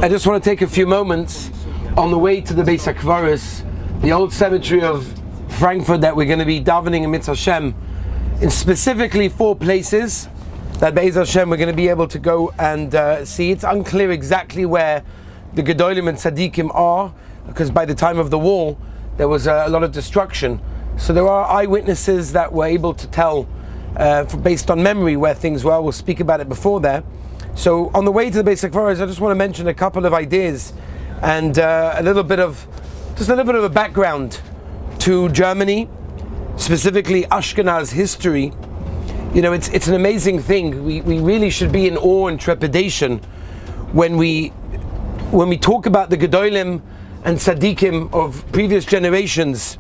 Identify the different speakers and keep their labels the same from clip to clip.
Speaker 1: I just want to take a few moments on the way to the Beis HaKvaros, the old cemetery of Frankfurt that we're going to be davening in Mitzvah Hashem, in specifically 4 places that Be'ez Hashem we're going to be able to go and see. It's unclear exactly where the Gedolim and Tzaddikim are, because by the time of the war there was a lot of destruction. So there are eyewitnesses that were able to tell based on memory where things were. We'll speak about it before there. So on the way to the Beis HaKvaros, I just want to mention a couple of ideas and a little bit of a background to Germany, specifically Ashkenaz history. You know, it's an amazing thing. We really should be in awe and trepidation when we talk about the Gedolim and Tzaddikim of previous generations.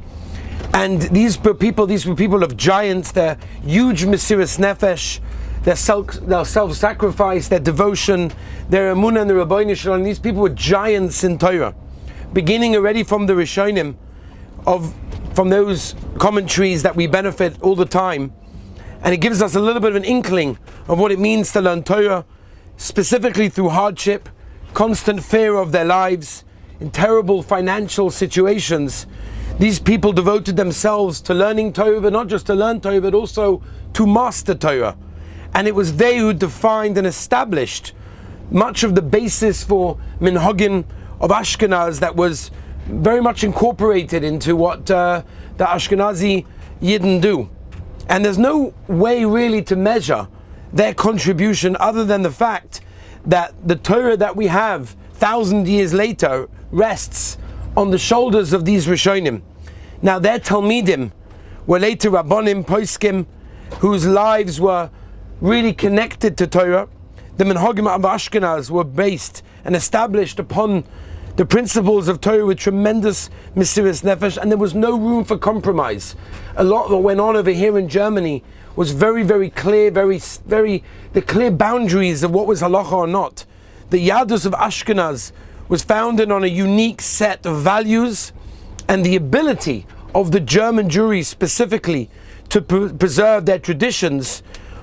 Speaker 1: And these were people of giants. They're huge Mesiras Nefesh, their self-sacrifice, their devotion, their emunah and the Rabbeinu Shalom. These people were giants in Torah, beginning already from the Rishonim, from those commentaries that we benefit all the time. And it gives us a little bit of an inkling of what it means to learn Torah, specifically through hardship, constant fear of their lives, in terrible financial situations. These people devoted themselves to learning Torah, but not just to learn Torah, but also to master Torah. And it was they who defined and established much of the basis for minhagim of Ashkenaz that was very much incorporated into what the Ashkenazi Yidden do. And there's no way really to measure their contribution other than the fact that the Torah that we have 1,000 years later rests on the shoulders of these Rishonim. Now their Talmidim were later Rabbonim, Poskim, whose lives were really connected to Torah. The Minhagim of Ashkenaz were based and established upon the principles of Torah with tremendous Mesiras Nefesh, and there was no room for compromise. A lot that went on over here in Germany was very, very clear, the clear boundaries of what was halacha or not. The Yadus of Ashkenaz was founded on a unique set of values, and the ability of the German Jewry specifically to preserve their traditions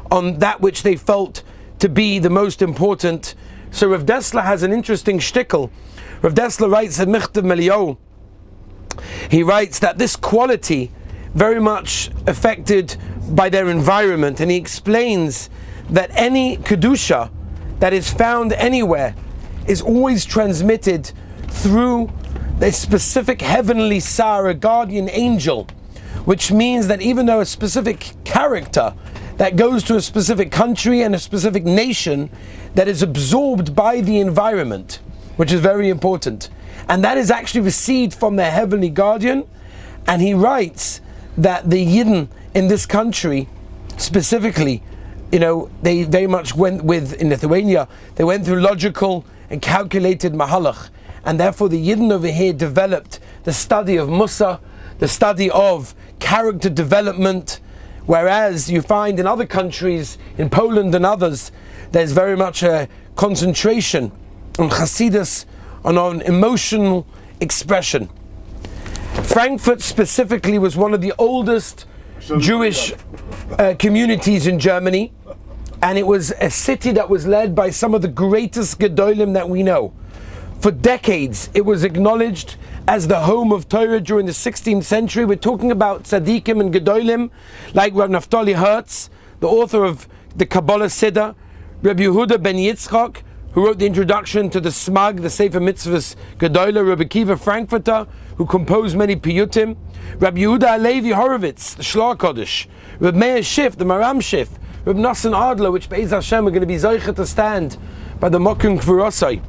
Speaker 1: on that which they felt to be the most important. So Rav Dessler has an interesting shtickle. Rav Dessler writes at Michtav Meliyahu, he writes that this quality very much affected by their environment, and he explains that any kedusha that is found anywhere is always transmitted through a specific heavenly sar, a guardian angel, which means that even though a specific character that goes to a specific country and a specific nation that is absorbed by the environment, which is very important, and that is actually received from their heavenly guardian. And he writes that the Yidden in this country specifically, you know, they very much went in Lithuania, they went through logical and calculated mahalach, and therefore the Yidden over here developed the study of Musa, the study of character development, whereas you find in other countries, in Poland and others, there's very much a concentration on Hasidus, on emotional expression. Frankfurt specifically was one of the oldest Jewish communities in Germany, and it was a city that was led by some of the greatest Gedolim that we know. For decades, it was acknowledged as the home of Torah during the 16th century. We're talking about Tzaddikim and Gedolim, like Rav Naftali Hertz, the author of the Kabbalah Siddur, Rabbi Yehuda ben Yitzchak, who wrote the introduction to the Smag, the Sefer Mitzvahs Gedolah, Rabbi Kiva Frankfurter, who composed many piyutim, Rabbi Yehuda Alevi Horowitz, the Shlar Kodesh, Rabbi Meir Schiff, the Maram Schiff, Rabbi Nassan Adler, which Be'ez Hashem are going to be zoicha to stand by the Mokum Kvurosai.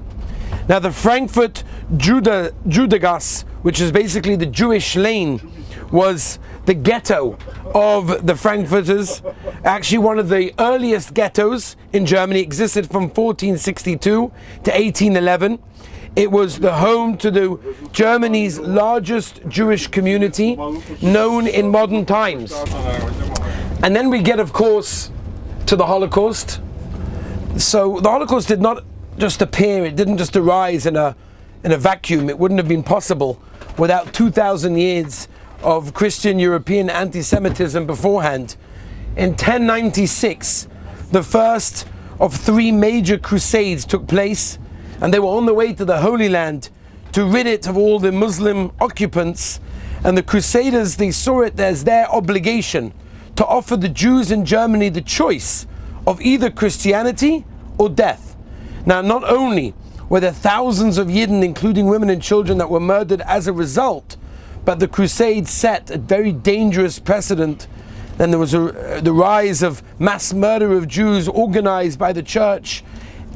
Speaker 1: Now the Frankfurt Judagas, which is basically the Jewish lane, was the ghetto of the Frankfurters. Actually one of the earliest ghettos in Germany, existed from 1462 to 1811. It was the home to Germany's largest Jewish community known in modern times. And then we get, of course, to the Holocaust. So the Holocaust did not just appear, it didn't just arise in a vacuum. It wouldn't have been possible without 2,000 years of Christian European anti-Semitism beforehand. In 1096, the first of 3 major crusades took place. and they were on the way to the Holy Land to rid it of all the Muslim occupants. And the Crusaders, they saw it as their obligation to offer the Jews in Germany the choice of either Christianity or death. Now, not only were there thousands of Yidden, including women and children, that were murdered as a result, but the Crusades set a very dangerous precedent. Then there was the rise of mass murder of Jews organized by the church,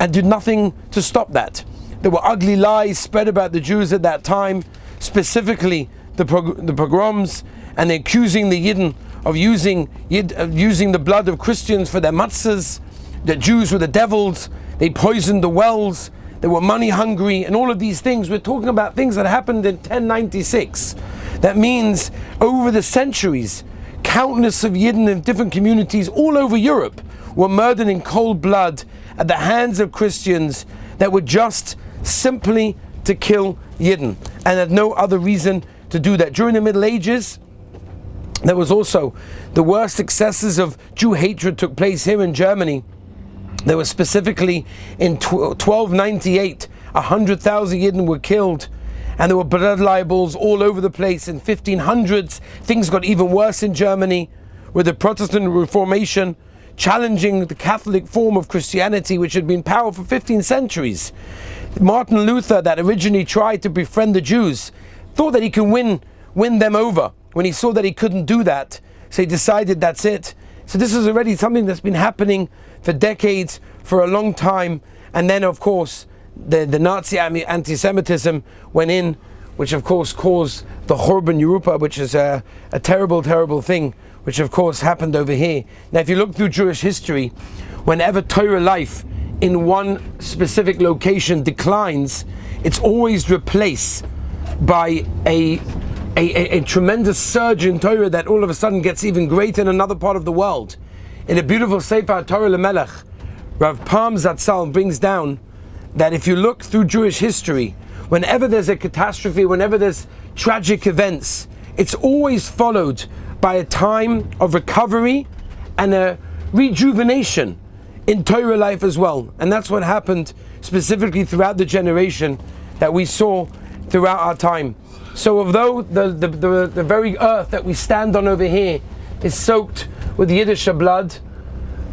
Speaker 1: and did nothing to stop that. There were ugly lies spread about the Jews at that time, specifically the pogroms, and accusing the Yidden of using the blood of Christians for their matzahs. The Jews were the devils, they poisoned the wells, they were money hungry, and all of these things. We're talking about things that happened in 1096. That means over the centuries, countless of Yidden in different communities all over Europe were murdered in cold blood at the hands of Christians that were just simply to kill Yidden, and had no other reason to do that. During the Middle Ages, there was also the worst excesses of Jew hatred took place here in Germany. There was specifically in 1298, 100,000 Yidden were killed, and there were blood libels all over the place. In 1500s, things got even worse in Germany with the Protestant Reformation challenging the Catholic form of Christianity, which had been powerful for 15 centuries. Martin Luther, that originally tried to befriend the Jews, thought that he could win them over. When he saw that he couldn't do that, so he decided that's it. So this is already something that's been happening for decades, for a long time. And then, of course, the Nazi anti-Semitism went in, which of course caused the Churban Europa, which is a terrible, terrible thing, which of course happened over here. Now, if you look through Jewish history, whenever Torah life in one specific location declines, it's always replaced by a tremendous surge in Torah that all of a sudden gets even greater in another part of the world. In a beautiful Sefer Torah Lemelech, Rav Palm Zatzal brings down that if you look through Jewish history, whenever there's a catastrophe, whenever there's tragic events, it's always followed by a time of recovery and a rejuvenation in Torah life as well. And that's what happened specifically throughout the generation that we saw throughout our time. So although the very earth that we stand on over here is soaked with Yiddish blood,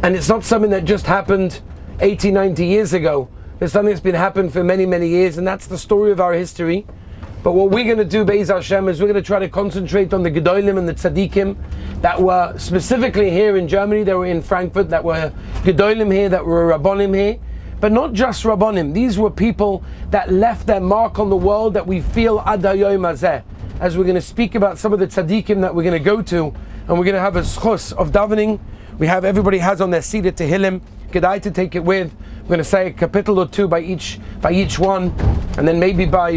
Speaker 1: and it's not something that just happened 80, 90 years ago, it's something that's been happening for many, many years, and that's the story of our history. But what we're going to do, Be'ez Hashem, is we're going to try to concentrate on the Gedolim and the Tzaddikim that were specifically here in Germany, that were in Frankfurt, that were Gedolim here, that were Rabbonim here. But not just Rabbonim, these were people that left their mark on the world that we feel ad hayom hazeh. As we're going to speak about some of the tzaddikim that we're going to go to, and we're going to have a schus of davening. Everybody has on their seat a Tehillim. Kedai to take it with. We're going to say a kapitel or two by each one, and then maybe by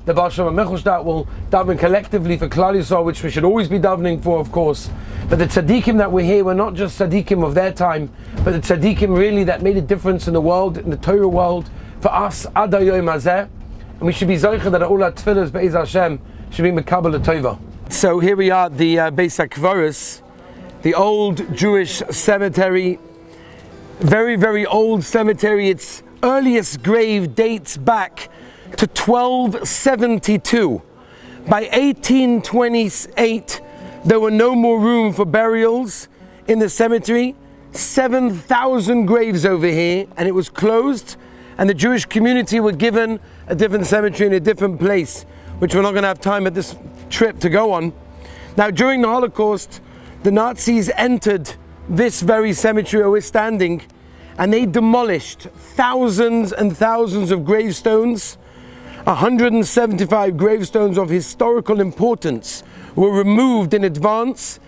Speaker 1: the Baal Shem HaMechelstadt will daven collectively for Klal Yisrael, which we should always be davening for, of course. But the tzaddikim that we're here, we're not just tzaddikim of their time, but the tzaddikim really that made a difference in the world, in the Torah world, for us, ad hayom hazeh. And we should be zoicha that all our tefillahs, Be'ez Hashem, should be mekabel tova. So here we are at the Beis HaKvaros, the old Jewish cemetery. Very, very old cemetery. Its earliest grave dates back to 1272. By 1828, there were no more room for burials in the cemetery. 7,000 graves over here, and it was closed, and the Jewish community were given a different cemetery in a different place, which we're not going to have time at this trip to go on. Now, during the Holocaust, the Nazis entered this very cemetery where we're standing, and they demolished thousands and thousands of gravestones. 175 gravestones of historical importance were removed in advance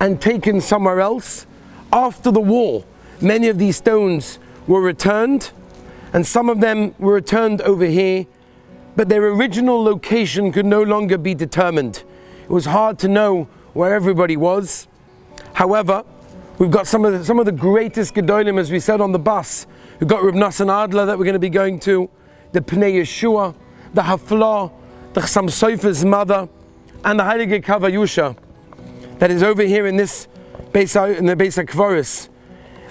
Speaker 1: and taken somewhere else. After the war, many of these stones were returned, and some of them were returned over here, but their original location could no longer be determined. It was hard to know where everybody was. However, we've got some of the greatest Gedolim, as we said on the bus. We've got Reb Nosson Adler that we're going to be going to, the Pnei Yeshua, the Haflah, the Chassam Sofer's mother, and the Heilige Kavayusha that is over here in this in the Beis HaKvaros.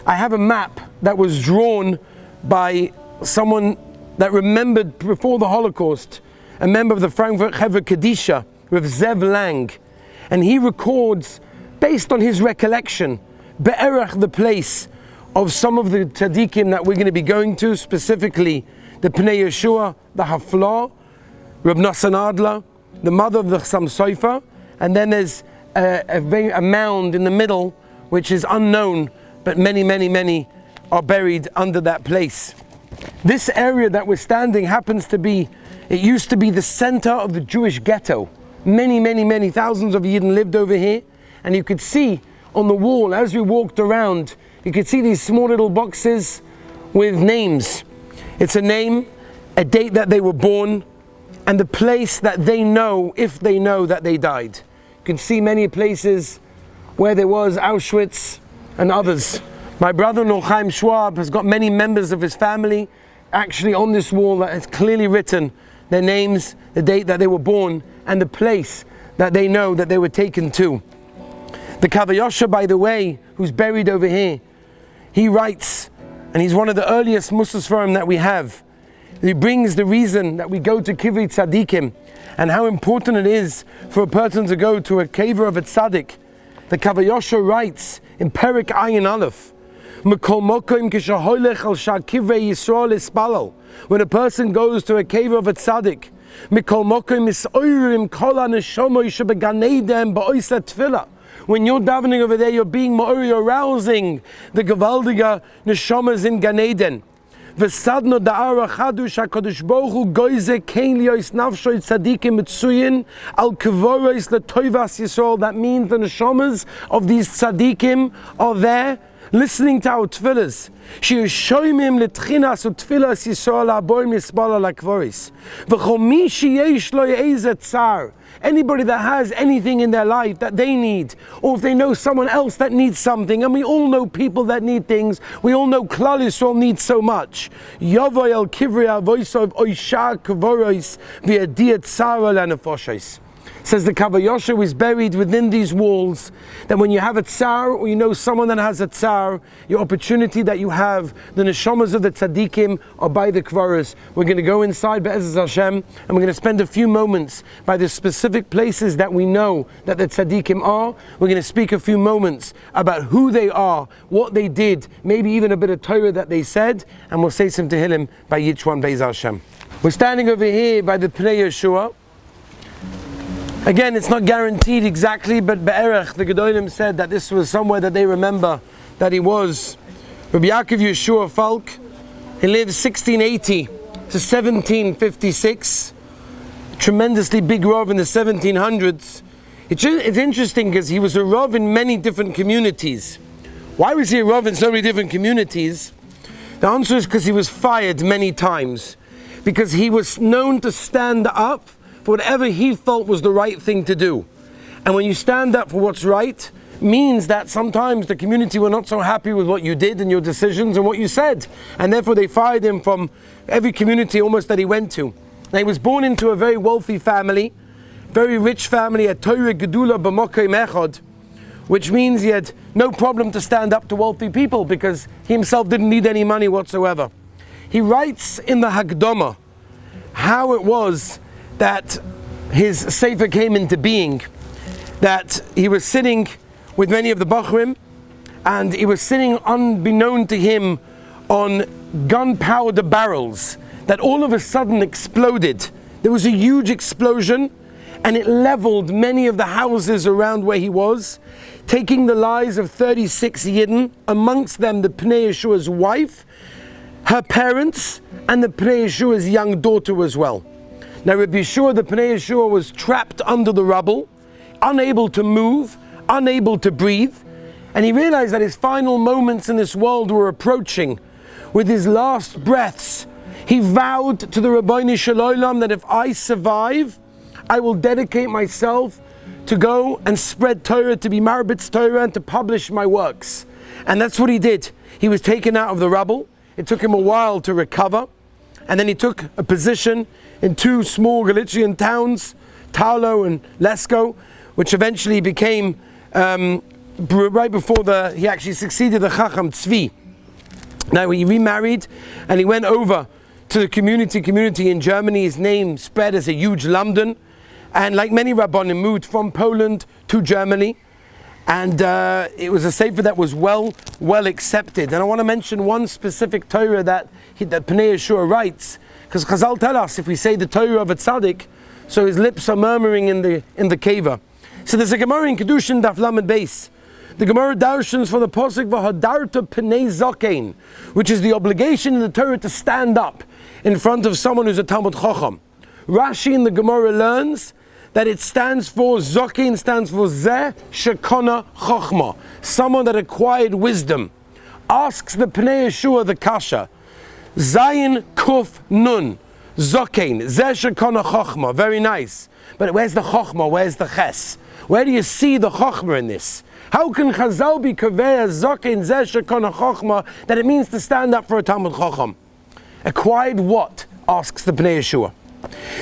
Speaker 1: I have a map that was drawn by someone that remembered before the Holocaust, a member of the Frankfurt Chevra Kadisha, with Zev Lang, and he records, based on his recollection, Be'erach, the place of some of the tzaddikim that we're going to be going to, specifically the Pnei Yeshua, the Haflah, Reb Nosson Adler, the mother of the Chassam Sofer, and then there's a mound in the middle which is unknown, but many are buried under that place. This area that we're standing happens to be, it used to be the center of the Jewish ghetto. Many thousands of Yidden lived over here, and you could see on the wall as we walked around, you could see these small little boxes with names. It's a name, a date that they were born, and the place that they know, if they know that they died. You can see many places where there was Auschwitz and others. My brother-in-law Chaim Schwab has got many members of his family actually on this wall that is clearly written their names, the date that they were born, and the place that they know that they were taken to. The Kavayosha, by the way, who's buried over here, he writes, and he's one of the earliest Musasfarim that we have. He brings the reason that we go to Kivri Tzadikim and how important it is for a person to go to a kever of a tzaddik. The Kavayosha writes in Perik Ayin Aleph, when a person goes to a kever of a tzaddik, when you're davening over there, you're being ma'ori, you're arousing the gewaldige neshamas in Gan Eden. V'sadno da'ara chadush HaKadosh Baruch Hu goyze kein liyos nafshoy tzadikim mitzuyin al kvoros letoivas Yisrael. That means the neshamas of these tzadikim are there listening to our tefillahs. She'yishoymim letchinas utfilas Yisrael ha'boim yisbala lakvoris. V'chol mi sheyesh lo ye'ezeh tzar. Anybody that has anything in their life that they need, or if they know someone else that needs something, and we all know people that need things, we all know Klal Yisrael needs so much. Yavoy el kivrei avoisov oisha kvoros v'yadiyat tzara lanefoshes. Says the Kavayosha is buried within these walls, that when you have a tsar, or you know someone that has a tsar, your opportunity that you have, the neshamas of the tzaddikim are by the kvaras. We're going to go inside Be'ezus Hashem, and we're going to spend a few moments by the specific places that we know that the tzaddikim are. We're going to speak a few moments about who they are, what they did, maybe even a bit of Torah that they said, and we'll say some Tehillim by each one Be'ezus Hashem. We're standing over here by the Pnei Yeshua. Again, it's not guaranteed exactly, but Be'erech, the Gedolim said that this was somewhere that they remember that he was. Rabbi Yaakov Yeshua Falk, he lived 1680 to 1756, tremendously big Rav in the 1700s. It's interesting because he was a Rav in many different communities. Why was he a Rav in so many different communities? The answer is because he was fired many times, because he was known to stand up for whatever he felt was the right thing to do. And when you stand up for what's right, means that sometimes the community were not so happy with what you did and your decisions and what you said. And therefore they fired him from every community almost that he went to. Now he was born into a very wealthy family, very rich family, a Torah Gedula B'Mokay Echad, which means he had no problem to stand up to wealthy people because he himself didn't need any money whatsoever. He writes in the Hagdama how it was that his sefer came into being, that he was sitting with many of the Bachrim, and he was sitting unbeknown to him on gunpowder barrels that all of a sudden exploded. There was a huge explosion, and it leveled many of the houses around where he was, taking the lives of 36 Yidden, amongst them the Pnei Yeshua's wife, her parents, and the Pnei Yeshua's young daughter as well. Now Rabbi Yeshua, the Pnei Yeshua, was trapped under the rubble, unable to move, unable to breathe, and he realized that his final moments in this world were approaching. With his last breaths, he vowed to the Rabbeinu Shalom that if I survive, I will dedicate myself to go and spread Torah, to be Marbitz Torah, and to publish my works. And that's what he did. He was taken out of the rubble. It took him a while to recover, and then he took a position in two small Galician towns, Taulo and Lesko, which eventually became, right before he actually succeeded the Chacham Tzvi. Now he remarried and he went over to the community in Germany. His name spread as a huge London, and like many Rabbanim, moved from Poland to Germany. And it was a sefer that was well accepted. And I want to mention one specific Torah that Pnei Yeshua writes, because Chazal tell us if we say the Torah of a tzaddik, so his lips are murmuring in the keva. So there's a Gemara in Kedushin Daf Lamed Beis. The Gemara darshans for the posuk v'hadarta Pnei Zakein, which is the obligation in the Torah to stand up in front of someone who's a Talmud Chacham. Rashi in the Gemara learns that it stands for, Zakein stands for Zeh Shekona Chachma, someone that acquired wisdom. Asks the Pnei Yeshua the Kasha, Zayin Kuf Nun, Zakein, Zeh Shekona Chachma, very nice. But where's the Chachma, where's the Ches? Where do you see the Chachma in this? How can Chazal be Kaveh Zakein Zeh Shekona Chachma that it means to stand up for a Talmud Chacham? Acquired what? Asks the Pnei Yeshua.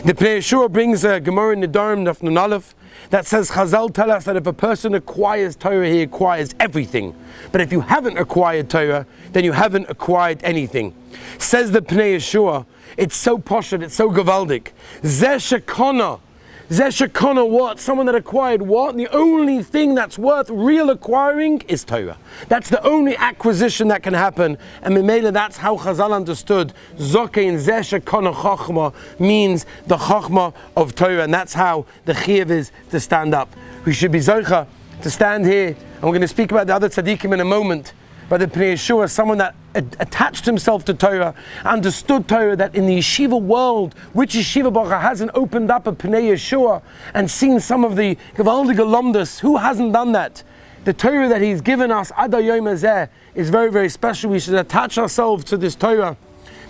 Speaker 1: The Pnei Yeshua brings a Gemara in the Nedarim Daf Nun Aleph that says Chazal tell us that if a person acquires Torah, he acquires everything. But if you haven't acquired Torah, then you haven't acquired anything. Says the Pnei Yeshua, it's so poshut, it's so gavaldik. Zeh Shekona. Zeh Shekona what? Someone that acquired what? The only thing that's worth real acquiring is Torah. That's the only acquisition that can happen. And Mimela, that's how Chazal understood Zokein Zeh Shekona Chachma means the Chachma of Torah. And that's how the Chiyuv is to stand up. We should be Zocha to stand here. And we're going to speak about the other tzaddikim in a moment. But the Pnei Yeshua, someone that attached himself to Torah, understood Torah, that in the yeshiva world, which yeshiva baruch hasn't opened up a Pnei Yeshua and seen some of the Gevaldige Lomdus? Who hasn't done that? The Torah that he's given us, Ad Hayom Hazeh, is very, very special. We should attach ourselves to this Torah.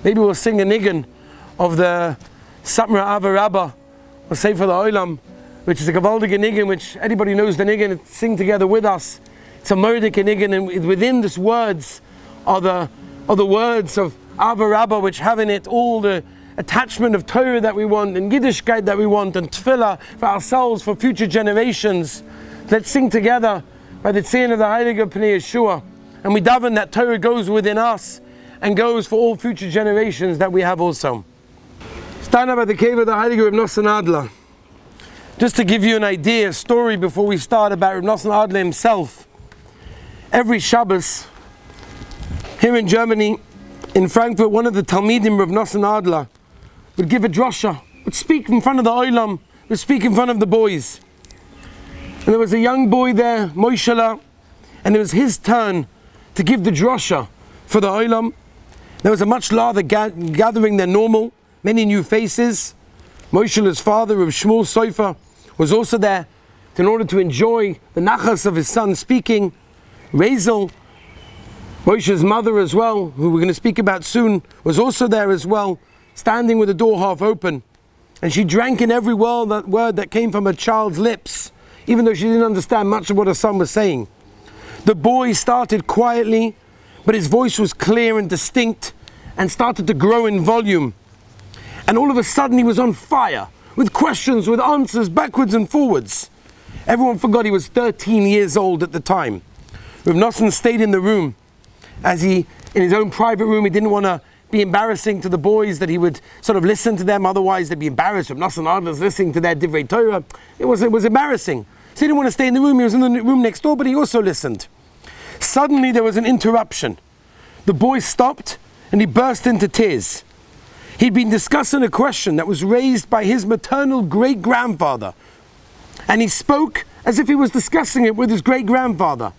Speaker 1: Maybe we'll sing a niggin of the Satmar Ava Rabbah, or Sefer Olam, which is a Gevaldige niggin, which anybody knows the niggin, sing together with us. It's a Murdik niggin, and within this words are the words of Ava Rabbah, which have in it all the attachment of Torah that we want, and Yiddishkeit that we want, and Tefillah for ourselves, for future generations. Let's sing together by the tziyun of the Heilige Pnei Yeshua, and we daven that Torah goes within us and goes for all future generations that we have also. Stand up at the cave of the Heilige Reb Nosson Adler. Just to give you an idea, a story before we start about Reb Nosson Adler himself. Every Shabbos, here in Germany, in Frankfurt, one of the Talmidim of Nosson Adler would give a drasha, would speak in front of the Olam, would speak in front of the boys. And there was a young boy there, Moishela, and it was his turn to give the drasha for the Olam. There was a much larger gathering than normal, many new faces. Moishela's father, Rav Shmuel Sofer, was also there in order to enjoy the nachas of his son speaking. Razel, Moshe's mother as well, who we're going to speak about soon, was also there as well, standing with the door half open. And she drank in every word that came from her child's lips, even though she didn't understand much of what her son was saying. The boy started quietly, but his voice was clear and distinct and started to grow in volume. And all of a sudden he was on fire, with questions, with answers, backwards and forwards. Everyone forgot he was 13 years old at the time. Rav Nosson stayed in the room, as in his own private room. He didn't want to be embarrassing to the boys, that he would sort of listen to them, otherwise they'd be embarrassed. Rav Nosson Adler's listening to their Divrei Torah. It was embarrassing. So he didn't want to stay in the room. He was in the room next door, but he also listened. Suddenly there was an interruption. The boy stopped and he burst into tears. He'd been discussing a question that was raised by his maternal great-grandfather, and he spoke as if he was discussing it with his great-grandfather.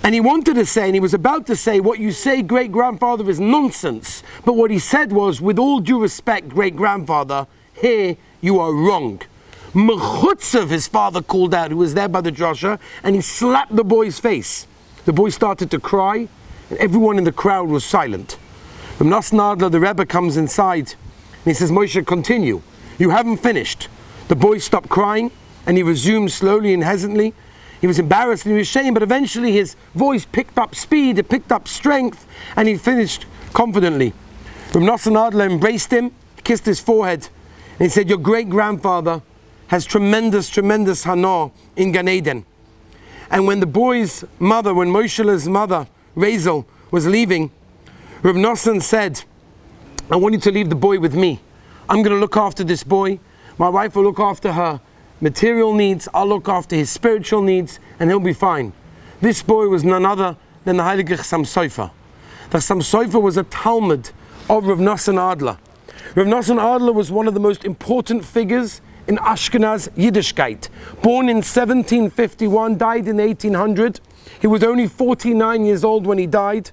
Speaker 1: And he wanted to say, and he was about to say, what you say, great-grandfather, is nonsense. But what he said was, with all due respect, great-grandfather, here you are wrong. Mechutzav, his father called out, who was there by the drasha, and he slapped the boy's face. The boy started to cry, and everyone in the crowd was silent. From Nosson Adler, the Rebbe comes inside, and he says, Moshe, continue. You haven't finished. The boy stopped crying, and he resumed slowly and hesitantly. He was embarrassed and he was ashamed, but eventually his voice picked up speed, it picked up strength, and he finished confidently. Rav Nosson Adler embraced him, kissed his forehead, and he said, your great-grandfather has tremendous, tremendous hana in Gan Eden. And when the boy's mother, when Moshela's mother, Razel, was leaving, Rav Nosson said I want you to leave the boy with me. I'm going to look after this boy. My wife will look after her material needs. I'll look after his spiritual needs, and he'll be fine. This boy was none other than the Heilige Chassam Sofer. The Chassam Sofer was a Talmud of Rav Nosson Adler. Rav Nosson Adler was one of the most important figures in Ashkenaz Yiddishkeit. Born in 1751, died in 1800. He was only 49 years old when he died,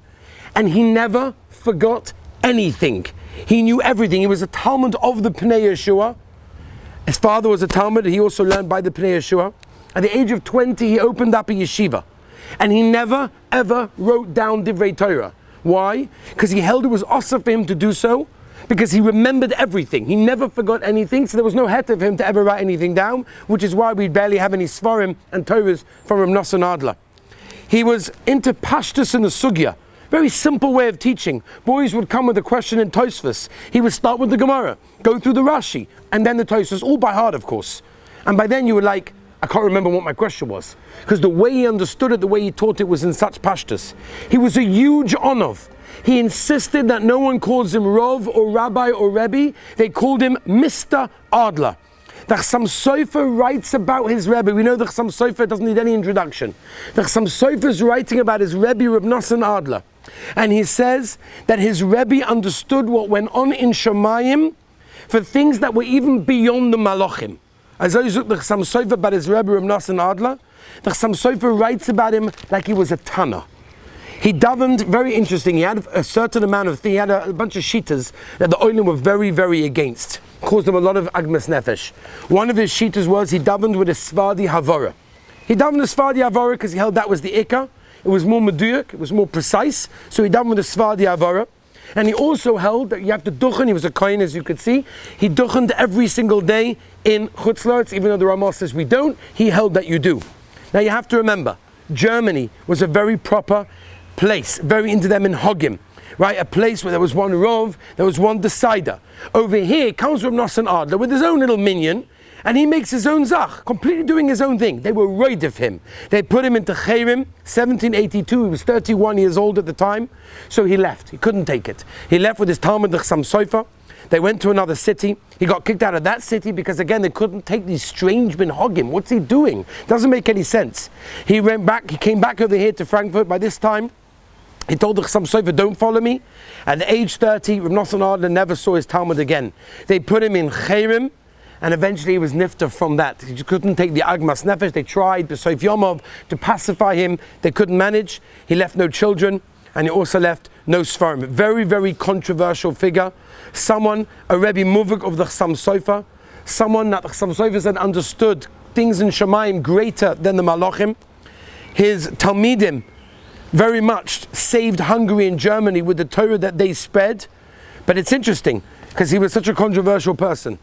Speaker 1: and he never forgot anything. He knew everything. He was a Talmud of the Pnei Yeshua. His father was a Talmud. He also learned by the Pnei Yeshua. At the age of 20, he opened up a yeshiva, and he never ever wrote down Divrei Torah. Why? Because he held it was awesome for him to do so, because he remembered everything. He never forgot anything, so there was no het of him to ever write anything down, which is why we barely have any Svarim and Torahs from Rav Nosson Adler. He was into Pashtus and the Sugya. Very simple way of teaching. Boys would come with a question in Tosfos. He would start with the Gemara, go through the Rashi, and then the Tosfos, all by heart, of course. And by then you were like, I can't remember what my question was. Because the way he understood it, the way he taught it was in such pashtus. He was a huge onov. He insisted that no one calls him Rov or Rabbi or Rebbe. They called him Mr. Adler. The Chassam Sofer writes about his Rebbe. We know the Chassam Sofer doesn't need any introduction. The Chassam Sofer is writing about his Rebbe, Rav Nosson Adler. And he says that his Rebbe understood what went on in Shemayim for things that were even beyond the Malachim. As I look the Chassam Sofer about his Rebbe, Rav Nosson Adler, the Chassam Sofer writes about him like he was a Tana. He davened, very interesting, he had a certain amount of things, he had a bunch of shitas that the Olim were very, very against. Caused him a lot of agmas nefesh. One of his shitas was he davened with a Svadi Havara. He davened a Svadi Havara because he held that was the Ikka. It was more meduyuk, it was more precise, so he davened with a Svadi Havara. And he also held that you have to duchen, he was a kohen as you could see, he duchened every single day in Chutz La'aretz, even though the Ramah says we don't, he held that you do. Now you have to remember, Germany was a very proper place, very into them in Hogim, right? A place where there was one Rov, there was one decider. Over here comes Rav Nosson Adler with his own little minion, and he makes his own zach, completely doing his own thing. They were roid of him. They put him into Chayrim, 1782, he was 31 years old at the time, so he left, he couldn't take it. He left with his Talmud, the Chassam Sofer. They went to another city. He got kicked out of that city because again they couldn't take these strange minhagim. What's he doing? Doesn't make any sense. He went back, he came back over here to Frankfurt. By this time, he told the Chassam Sofer, don't follow me. At age 30, Rav Nosson Adler never saw his Talmud again. They put him in Chayrim, and eventually he was nifter from that. He just couldn't take the Agmas Nefesh. They tried, B'Soif Yomov, to pacify him. They couldn't manage. He left no children, and he also left no Sfarim. Very, very controversial figure. Someone, a Rebbe Muvik of the Chassam Sofer, someone that the Chassam Sofer said understood things in Shemayim greater than the Malachim. His Talmidim very much saved Hungary and Germany with the Torah that they spread. But it's interesting, because he was such a controversial person.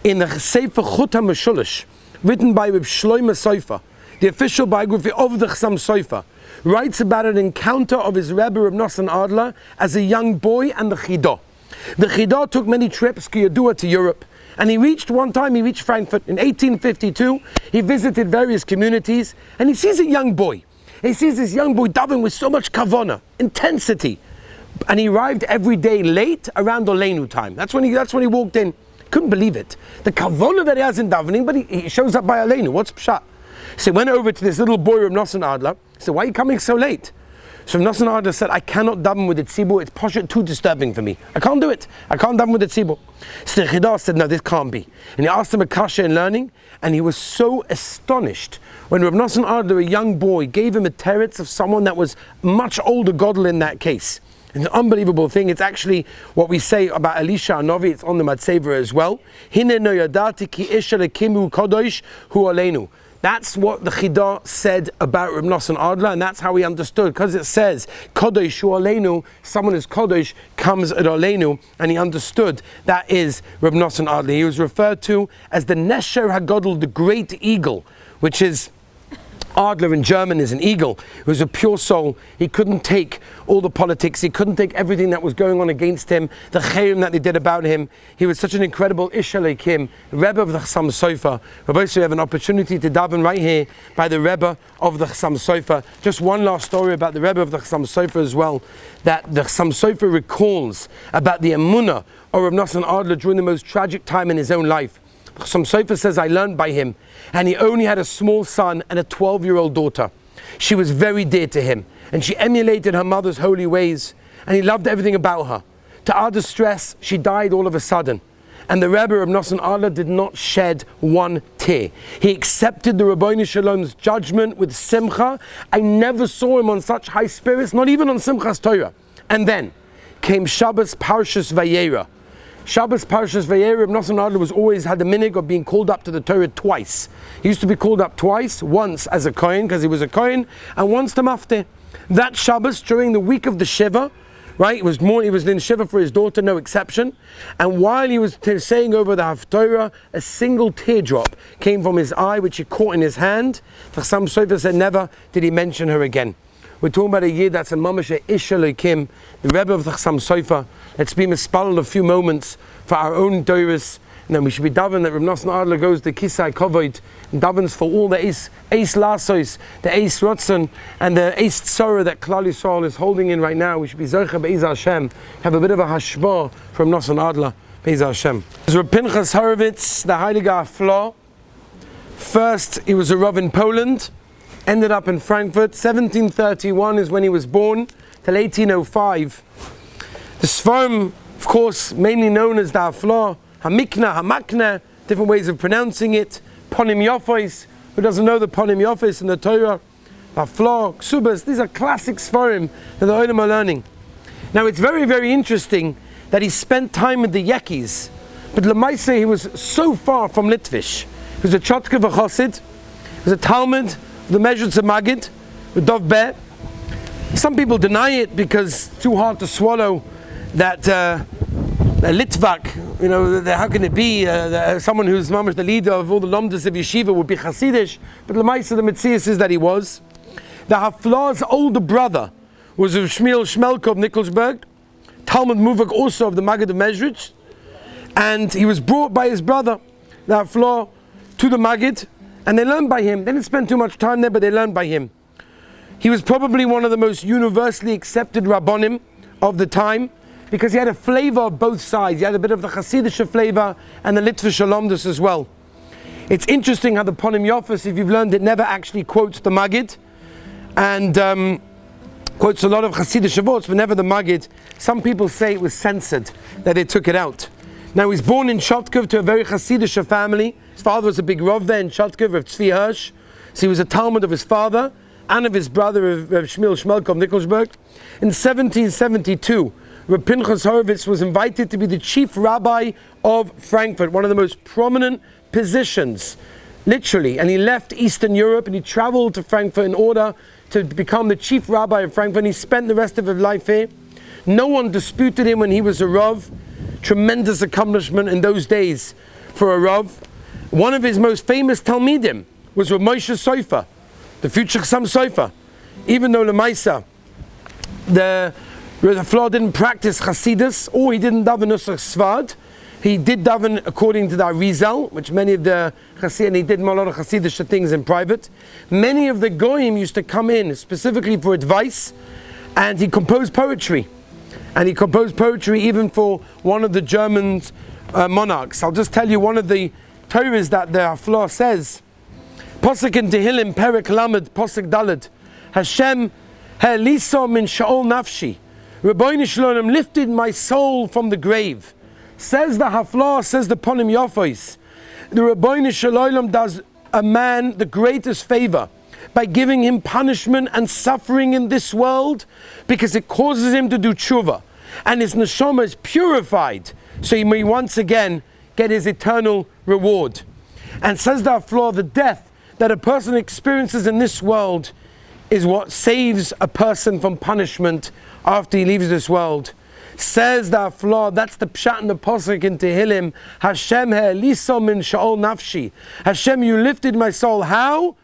Speaker 1: In the Sefer Chut HaMeshulish, written by Reb Shlomo Sofer, the official biography of the Chassam Sofer, writes about an encounter of his Rebbe Rav Nosson Adler as a young boy and the Chidah. The Chidah took many trips, Kiyadua, to Europe, and he reached Frankfurt in 1852. He visited various communities, and he sees a young boy. He sees this young boy davening with so much kavana, intensity, and he arrived every day late around Olenu time. That's when he walked in. Couldn't believe it. The kavana that he has in davening, but he shows up by Olenu. What's pshat? So he went over to this little boy, Rav Nosson Adler. He said, why are you coming so late? So Rav Nosson Adler said, I cannot daven with the tzibur. It's poshet too disturbing for me. I can't do it. I can't daven with the tzibur. So the Chidah said, no, this can't be. And he asked him a kasha in learning, and he was so astonished when Rav Nosson Adler, a young boy, gave him a teretz of someone that was much older godel in that case. It's an unbelievable thing. It's actually what we say about Elisha Hanavi. It's on the Matsever as well. Hine no yadati ki isha lekimu kadosh hu alenu. That's what the Chidah said about Rav Nosson Adler, and that's how he understood. Because it says, Kodesh hu alenu, someone who's Kodesh comes at alenu, and he understood that is Rav Nosson Adler. He was referred to as the Nesher HaGodel, the great eagle, which is Adler in German is an eagle. He was a pure soul. He couldn't take all the politics. He couldn't take everything that was going on against him, the chayim that they did about him. He was such an incredible Ish Elokim, Rebbe of the Chassam Sofer. Rabbi, so we have an opportunity to daven right here by the Rebbe of the Chassam Sofer. Just one last story about the Rebbe of the Chassam Sofer as well, that the Chassam Sofer recalls about the emunah of Rav Nosson Adler during the most tragic time in his own life. Some Sofer says, I learned by him, and he only had a small son and a 12-year-old daughter. She was very dear to him, and she emulated her mother's holy ways, and he loved everything about her. To our distress, she died all of a sudden, and the Rebbe of Nosson Adler did not shed one tear. He accepted the Rabbeinu Shalom's judgment with simcha. I never saw him on such high spirits, not even on Simchas Torah. And then came Shabbos Parshas Vayera. Shabbos Parshas Vayera, Rav Nosson Adler was always had the minhag of being called up to the Torah twice. He used to be called up twice, once as a Kohen, because he was a Kohen, and once to Mafteh. That Shabbos, during the week of the Shiva, right, he was in Shiva for his daughter, no exception, and while he was saying over the Haftorah, a single teardrop came from his eye, which he caught in his hand. The Chassam Sofer said never did he mention her again. We're talking about a year that's a mamash Ish Elokim, the Rebbe of the Chassam Sofer. Let's be mispalel a few moments for our own doiris, and then we should be daven that Rav Nosson Adler goes to Kisai Kovod and davens for all the Eis Lasos, the Eis Rotzen, and the Eis Tzorah that Klal Yisrael is holding in right now. We should be Zocher Be'ez Hashem, have a bit of a hashbah from Nosson Adler, Be'ez Hashem. Rav Pinchas Horowitz, the Heilige Afla. First, he was a Rav in Poland, ended up in Frankfurt. 1731 is when he was born, till 1805. The Sfarim, of course, mainly known as the Afla, Hamikna, Hamakna, different ways of pronouncing it. Ponim Yofos, who doesn't know the Ponim Yofos in the Torah? Afla, Ksubas, these are classic Sfarim that the Olam are learning. Now it's very, very interesting that he spent time with the Yekis, but Lamaise he was so far from Litvish. He was a Chotka v'Chosid, he was a Talmud, the Measures of Magid, with Dov Beh. Some people deny it because it's too hard to swallow that a Litvak, you know, how can it be someone who's mamash the leader of all the Lomdas of Yeshiva would be Hasidish, but the Maisa, the Metzias is that he was. The Hafla's older brother was of Shmuel Shmelko of Nikolsburg, Talmud Muvak also of the Magid of Mezrich, and he was brought by his brother, the Hafla, to the Magid, and they learned by him. They didn't spend too much time there, but they learned by him. He was probably one of the most universally accepted Rabbonim of the time, because he had a flavor of both sides. He had a bit of the Hasidic flavor and the Litvish Shalomdus as well. It's interesting how the Ponim Yofos, if you've learned it, never actually quotes the Magid, and quotes a lot of Hasidic Shavuos, but never the Magid. Some people say it was censored, that they took it out. Now he was born in Shotkov to a very Hasidic family. His father was a big Rav there in Shotkov, of Tzvi Hirsch. So he was a Talmud of his father and of his brother, of Shmuel Shmelko of Nikolsburg. In 1772, Rav Pinchas Horowitz was invited to be the chief rabbi of Frankfurt, one of the most prominent positions, literally. And he left Eastern Europe and he traveled to Frankfurt in order to become the chief rabbi of Frankfurt. And he spent the rest of his life here. No one disputed him when he was a Rav. Tremendous accomplishment in those days for a Rav. One of his most famous Talmidim was Rav Moshe Sofer, the future Chassam Sofer. Even though Lemaisa, the Hafla didn't practice Chasidus, or he didn't daven Nusach Svad, he did daven according to the Arizal, which many of the Chasid, and he did a lot of Chassidish things in private. Many of the Goyim used to come in specifically for advice, and he composed poetry. And he composed poetry even for one of the German monarchs. I'll just tell you one of the Torahs that the Hafla says. Posek in Tehillim, Perek Lamed, Posek Daled. Hashem ha'elisa min sha'ol nafshi. Rabbeinu Shalom lifted my soul from the grave. Says the Hafla, says the Ponim Yofos. The Rabbeinu Shalom does a man the greatest favor by giving him punishment and suffering in this world, because it causes him to do tshuva, and his neshama is purified, so he may once again get his eternal reward. And says the Hafla, the death that a person experiences in this world is what saves a person from punishment after he leaves this world. Says the Hafla, that's the pshat in the posuk in Tehillim, Hashem ha'elisa min sha'ol nafshi. Hashem, you lifted my soul. How?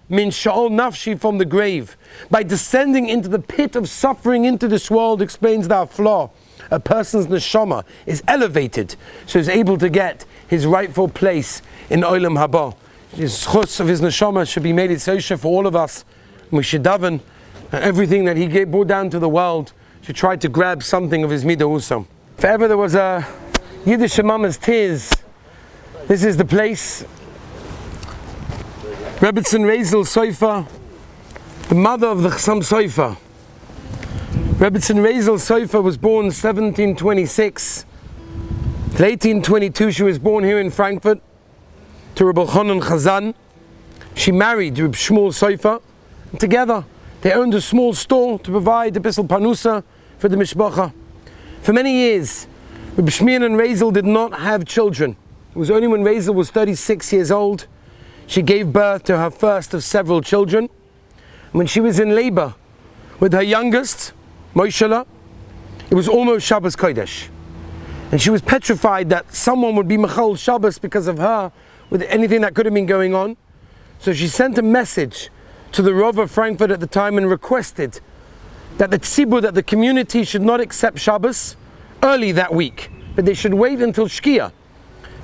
Speaker 1: min sha'ol nafshi, from the grave. By descending into the pit of suffering into this world, explains the Afla, a person's neshama is elevated, so he's able to get his rightful place in Olam Haba. His chutz of his neshama should be made Yitzosha for all of us. We should daven, and everything that he brought down to the world should try to grab something of his midah also. If ever there was a Yiddish mama's tears, this is the place. Rebbetzin Rezel Sofer, the mother of the Chassam Sofer. Rebbetzin Rezel Sofer was born 1726. In 1822 she was born here in Frankfurt to Rebbe Chonon Chazan. She married Rebbe Shmuel Sofer, and together they owned a small store to provide a bissel panusa for the mishpacha. For many years, Rebbe Shmuel and Rezel did not have children. It was only when Rezel was 36 years old she gave birth to her first of several children. When she was in labor with her youngest, Moishela, it was almost Shabbos Kodesh. And she was petrified that someone would be Mechal Shabbos because of her, with anything that could have been going on. So she sent a message to the Rav of Frankfurt at the time and requested that the tzibur, that the community, should not accept Shabbos early that week, but they should wait until Shkia,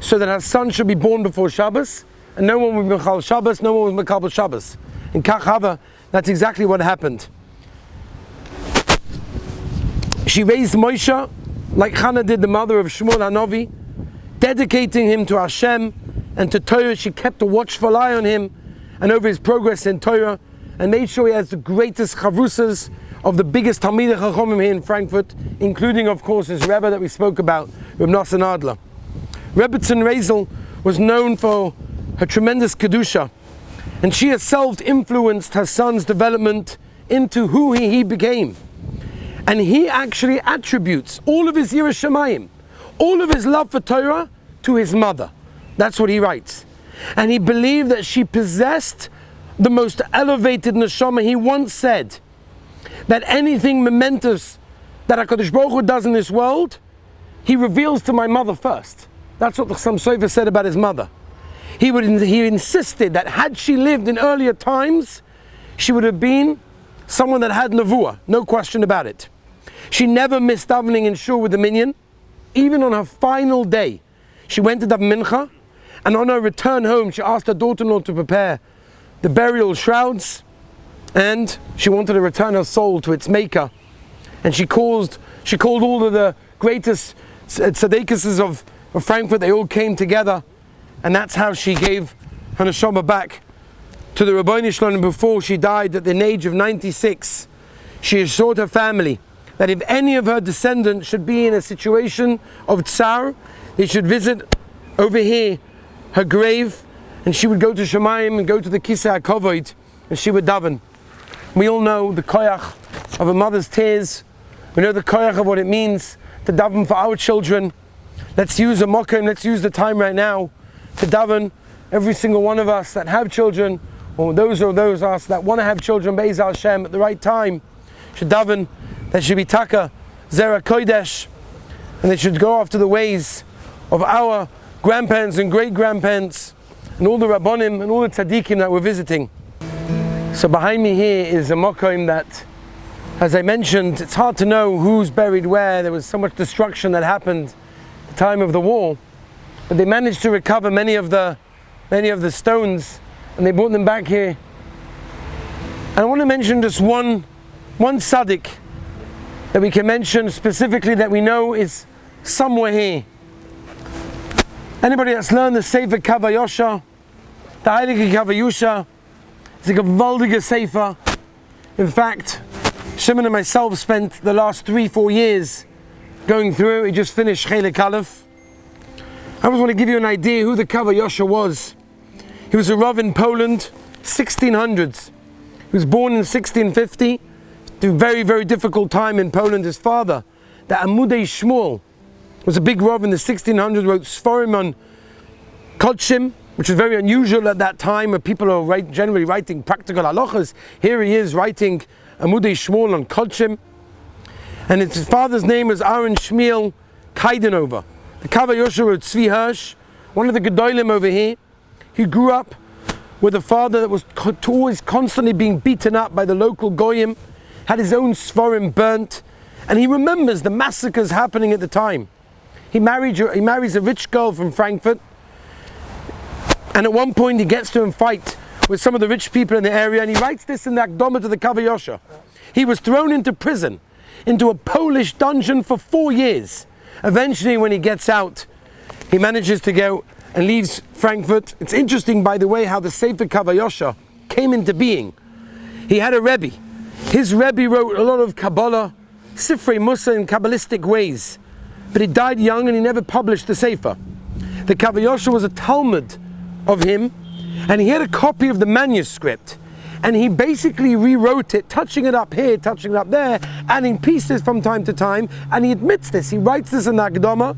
Speaker 1: so that her son should be born before Shabbos, and no one would be Mechal Shabbos, no one would be Mekabel Shabbos. In Kach Hava, that's exactly what happened. She raised Moshe like Hannah did the mother of Shmuel Hanavi, dedicating him to Hashem and to Torah. She kept a watchful eye on him and over his progress in Torah, and made sure he has the greatest chavrusas of the biggest Talmidei Chachomim here in Frankfurt, including, of course, his Rebbe that we spoke about, Reb Nosson Adler. Rebbetzin Rezel was known for her tremendous kedusha, and she herself influenced her son's development into who he became. And he actually attributes all of his Yiras Shamayim, all of his love for Torah, to his mother. That's what he writes. And he believed that she possessed the most elevated neshama. He once said that anything momentous that HaKadosh Baruch Hu does in this world, he reveals to my mother first. That's what the Chassam Sofer said about his mother. He insisted that had she lived in earlier times, she would have been someone that had nevuah, no question about it. She never missed davening in shul with the minyan. Even on her final day, she went to daven mincha, and on her return home, she asked her daughter-in-law to prepare the burial shrouds, and she wanted to return her soul to its maker. And she called all of the greatest tzaddikus of Frankfurt. They all came together, and that's how she gave her neshama back to the Rabbeinu Shalom. Before she died at the age of 96, she assured her family that if any of her descendants should be in a situation of tsar, they should visit over here her grave, and she would go to Shemayim and go to the Kisei HaKavod, and she would daven. We all know the koyach of a mother's tears. We know the koyach of what it means to daven for our children. Let's use a mokim, let's use the time right now to daven. Every single one of us that have children, or those of us that want to have children, Be'ez Hashem, at the right time, should daven. That should be taka, zera kodesh, and they should go after the ways of our grandparents and great-grandparents, and all the rabbonim and all the tzaddikim that we're visiting. So behind me here is a mokim that, as I mentioned, it's hard to know who's buried where. There was so much destruction that happened at the time of the war, but they managed to recover many of the stones, and they brought them back here. And I want to mention just one tzaddik that we can mention specifically, that we know is somewhere here. Anybody that's learned the Sefer Kavayosha, the Heilige Kavayusha, it's a gewaldige Sefer. In fact, Shimon and myself spent the last 3-4 years going through. We just finished Chelek Aleph. I just want to give you an idea who the Kavayosha was. He was a Rav in Poland, 1600s. He was born in 1650. Through a very, very difficult time in Poland. His father, the Amudei Shmuel, was a big Rav in the 1600s, wrote Sforim on Kodshim, which was very unusual at that time, where people are generally writing practical halachas. Here he is writing Amudei Shmuel on Kodshim. And his father's name was Aaron Shmuel Kaidenova. The Kavayosha wrote Tzvi Hirsch, one of the Gedolim over here. He grew up with a father that was always constantly being beaten up by the local goyim, had his own svarim burnt, and he remembers the massacres happening at the time. He marries a rich girl from Frankfurt, and at one point he gets to fight with some of the rich people in the area, and he writes this in the Akdama to the Kaveh Yosher. He was thrown into prison, into a Polish dungeon for 4 years. Eventually, when he gets out, he manages to go and leaves Frankfurt. It's interesting, by the way, how the Sefer Kaveh Yosher came into being. He had a Rebbe. His Rebbe wrote a lot of Kabbalah, Sifrei Musa in Kabbalistic ways, but he died young and he never published the Sefer. The Kaveh Yosher was a Talmud of him, and he had a copy of the manuscript, and he basically rewrote it, touching it up here, touching it up there, adding pieces from time to time, and he admits this. He writes this in the Akdama,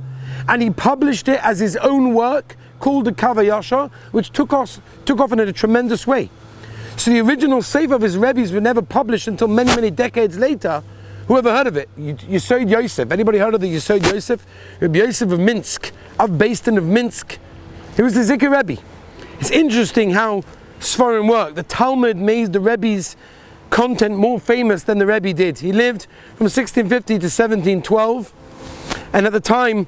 Speaker 1: and he published it as his own work called the Kaveh Yosher, which took off in a tremendous way. So the original Sefer of his Rebbe's were never published until many, many decades later. Whoever heard of it? Yesod Yosef. Anybody heard of the Yesod Yosef? Rabbi Yosef of Minsk, of Beistin of Minsk. He was the Zikr Rebbe. It's interesting how Sfarim work. The Talmud made the Rebbe's content more famous than the Rebbe did. He lived from 1650 to 1712, and at the time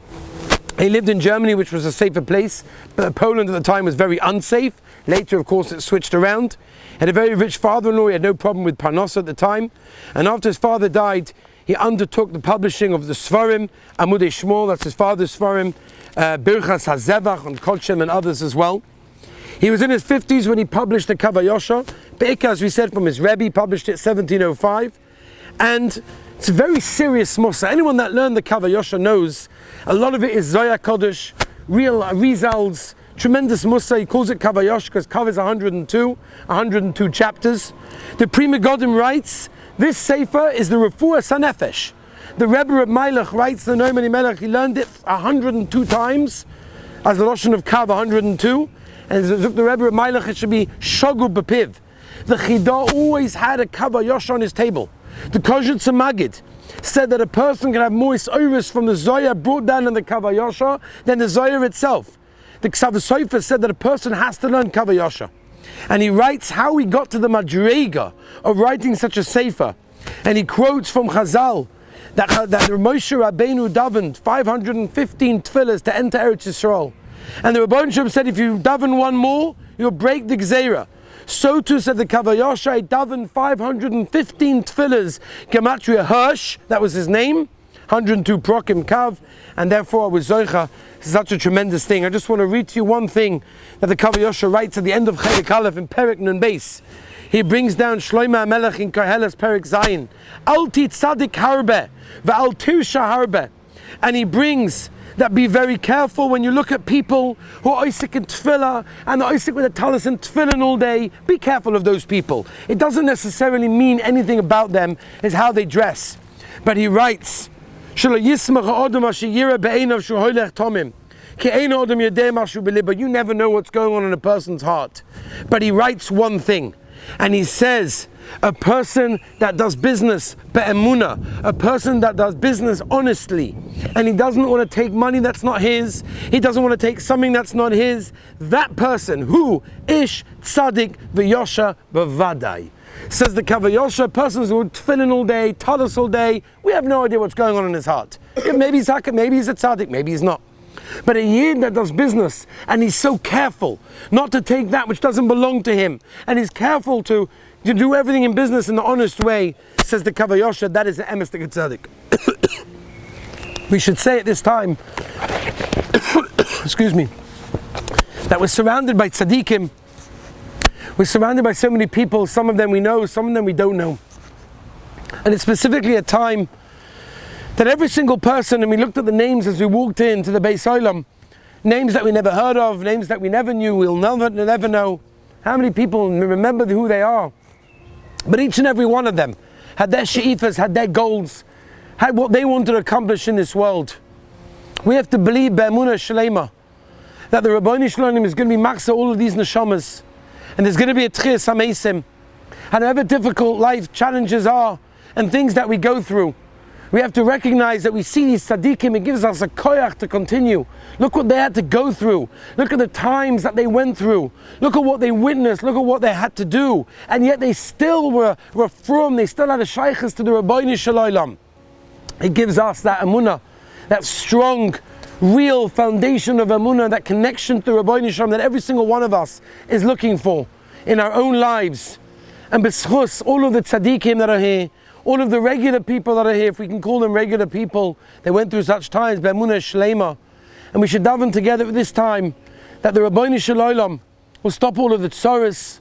Speaker 1: he lived in Germany, which was a safer place, but Poland at the time was very unsafe. Later, of course, it switched around. He had a very rich father-in-law. He had no problem with Parnassa at the time, and after his father died, he undertook the publishing of the Sfarim, Amudei Shmuel, that's his father's Sfarim, Birchas HaZevach, and Kolchem, and others as well. He was in his 50s when he published the Kaveh Yosher. Be'ikar, as we said, from his Rebbe, published it 1705. And it's a very serious Musa. Anyone that learned the Kaveh Yosher knows a lot of it is Zohar Kodesh, real Rizal's tremendous Musa. He calls it Kaveh Yosher because Kaveh is 102 chapters. The Pri Megadim writes, this Sefer is the Refuah Sanefesh. The Rebbe of Melech writes the Noimani Melech, he learned it 102 times, as the Lashon of Kaveh 102. And the Rebbe of Melech, it should be Shogu B'Piv. The Chida always had a Kaveh Yosher on his table. The Kozhetz Magid said that a person can have more Iris from the Zohar brought down in the Kaveh Yosher than the Zohar itself. The Ksav Sofer said that a person has to learn Kaveh Yosher. And he writes how he got to the Madrega of writing such a Sefer. And he quotes from Chazal that Moshe Rabbeinu davened 515 tefillahs to enter Eretz Yisrael. And the Rebbeinu Shem said, if you daven one more, you'll break the Gzeira. So too said the Kaveh Yosher, he davened 515 tefillahs, Gematria Hirsch, that was his name, 102 Prokim Kav, and therefore I was Zoicha. Such a tremendous thing. I just want to read to you one thing that the Kaveh Yosher writes at the end of Chelik Aleph in Perek Nun Beis. He brings down Shlomo HaMelech in Koheles Perek Zayin. Al titzadik harbe, ve'al tirsha harbe. And he brings that be very careful when you look at people who are Isaac in Tefillah and they're Isaac with a talis and Tefillin all day. Be careful of those people. It doesn't necessarily mean anything about them, is how they dress. But he writes, you never know what's going on in a person's heart. But he writes one thing, and he says, a person that does business be'emunah, a person that does business honestly, and he doesn't want to take money that's not his, he doesn't want to take something that's not his, that person, who ish tzaddik v'yosha b'vadai. Says the Kaveh Yosher, persons who tefillin all day, talis all day, we have no idea what's going on in his heart. Maybe he's a tzaddik, maybe he's not. But a yid that does business, and he's so careful not to take that which doesn't belong to him, and he's careful to do everything in business in the honest way, says the Kaveh Yosher, that is the emes tzaddik. We should say at this time, excuse me, that we're surrounded by tzaddikim. We're surrounded by so many people, some of them we know, some of them we don't know. And it's specifically a time that every single person, and we looked at the names as we walked into the Beis Olam, names that we never heard of, names that we never knew, we'll never know. How many people remember who they are? But each and every one of them had their she'ifas, had their goals, had what they wanted to accomplish in this world. We have to believe be'emunah shalema that the Rabboni Shalom is going to be maksa all of these neshamas, and there's going to be a tchias hamesim, and however difficult life challenges are and things that we go through, We have to recognize that we see these tzaddikim, it gives us a koyach to continue. Look what they had to go through. Look at the times that they went through. Look at what they witnessed. Look at what they had to do. And yet they still were from, they still had a shaykhs to the Rabbeinu Shalom. It gives us that emunah, that strong, real foundation of emunah, that connection to Rabbeinu Shalom that every single one of us is looking for in our own lives. And b'schus, all of the tzaddikim that are here, all of the regular people that are here, if we can call them regular people, they went through such times, be'emunah shlema. And we should daven together at this time that the Rabbeinu Shalom will stop all of the tsaros,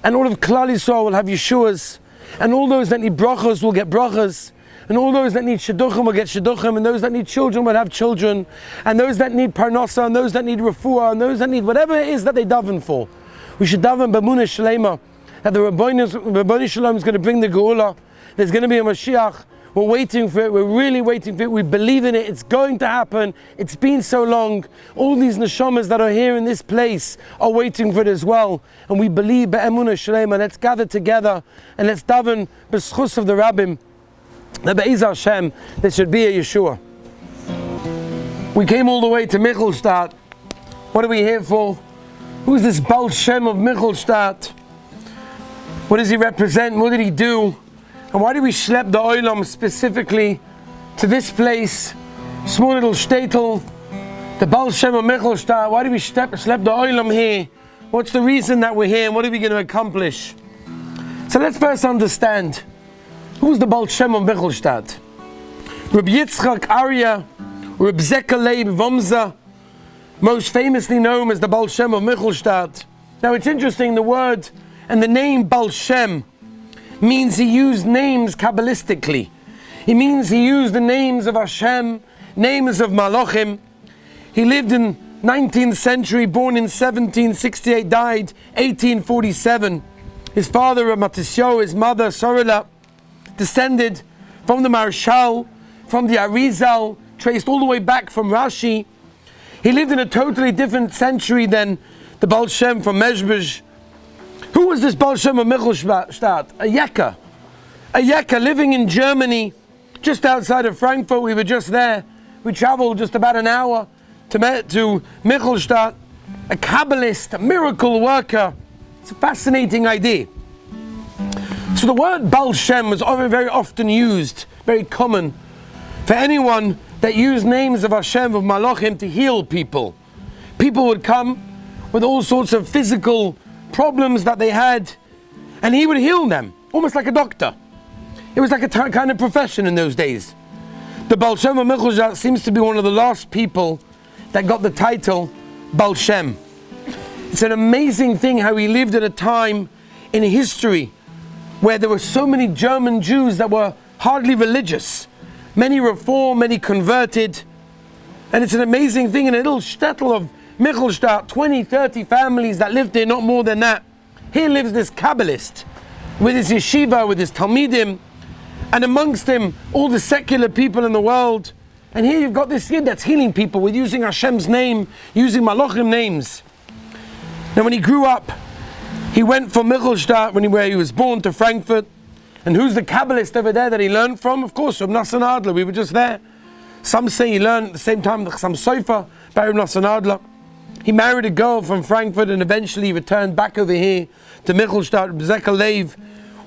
Speaker 1: and all of Klal Yisrael will have Yeshuas, and all those that need brachas will get brachas, and all those that need shidduchim will get shidduchim, and those that need children will have children, and those that need parnasa, and those that need refuah, and those that need whatever it is that they daven for. We should daven be'emunah shlema that the Rabbeinu Shalom is going to bring the Geula. There's going to be a Mashiach. We're waiting for it. We're really waiting for it. We believe in it. It's going to happen. It's been so long. All these neshamas that are here in this place are waiting for it as well. And we believe be'emunah shlema. Let's gather together and let's daven b'schus of the Rabbim. That be'ez Hashem, there should be a Yeshua. We came all the way to Michelstadt. What are we here for? Who's this Baal Shem of Michelstadt? What does he represent? What did he do? And why do we schlep the oilam specifically to this place, small little shtetl, the Baal Shem of Michelstadt? Why do we schlep the oilam here? What's the reason that we're here and what are we going to accomplish? So let's first understand, who's the Baal Shem of Michelstadt? Reb Yitzchak Arya, Reb Zeka Leib Vomza, most famously known as the Baal Shem of Michelstadt. Now it's interesting, the word and the name Baal Shem means he used names Kabbalistically. It means he used the names of Hashem, names of Malachim. He lived in 19th century, born in 1768, died 1847. His father, Matisyo, his mother, Sorila, descended from the Marshal, from the Arizal, traced all the way back from Rashi. He lived in a totally different century than the Baal Shem from Mezhbej. Who was this Baal Shem of Michelstadt? A Yekka living in Germany, just outside of Frankfurt. We were just there. We traveled just about an hour to Michelstadt. A Kabbalist, a miracle worker. It's a fascinating idea. So the word Baal Shem was very often used, very common, for anyone that used names of Hashem, of Malachim, to heal people. People would come with all sorts of physical problems that they had, and he would heal them, almost like a doctor. It was like a kind of profession in those days. The Baal Shem of Michelstadt seems to be one of the last people that got the title Baal Shem. It's an amazing thing how he lived at a time in history where there were so many German Jews that were hardly religious. Many reformed, many converted. And it's an amazing thing in a little shtetl of Michelstadt, 20, 30 families that lived there, not more than that. Here lives this Kabbalist with his yeshiva, with his Talmidim, and amongst him all the secular people in the world. And here you've got this Yid that's healing people with using Hashem's name, using Malachim names. Now when he grew up, he went from Michelstadt, where he was born, to Frankfurt. And who's the Kabbalist over there that he learned from? Of course, from Nassan Adler. We were just there. Some say he learned at the same time the Chassam Sofer by Nassan Adler. He married a girl from Frankfurt and eventually returned back over here to Michelstadt. Zeka Leib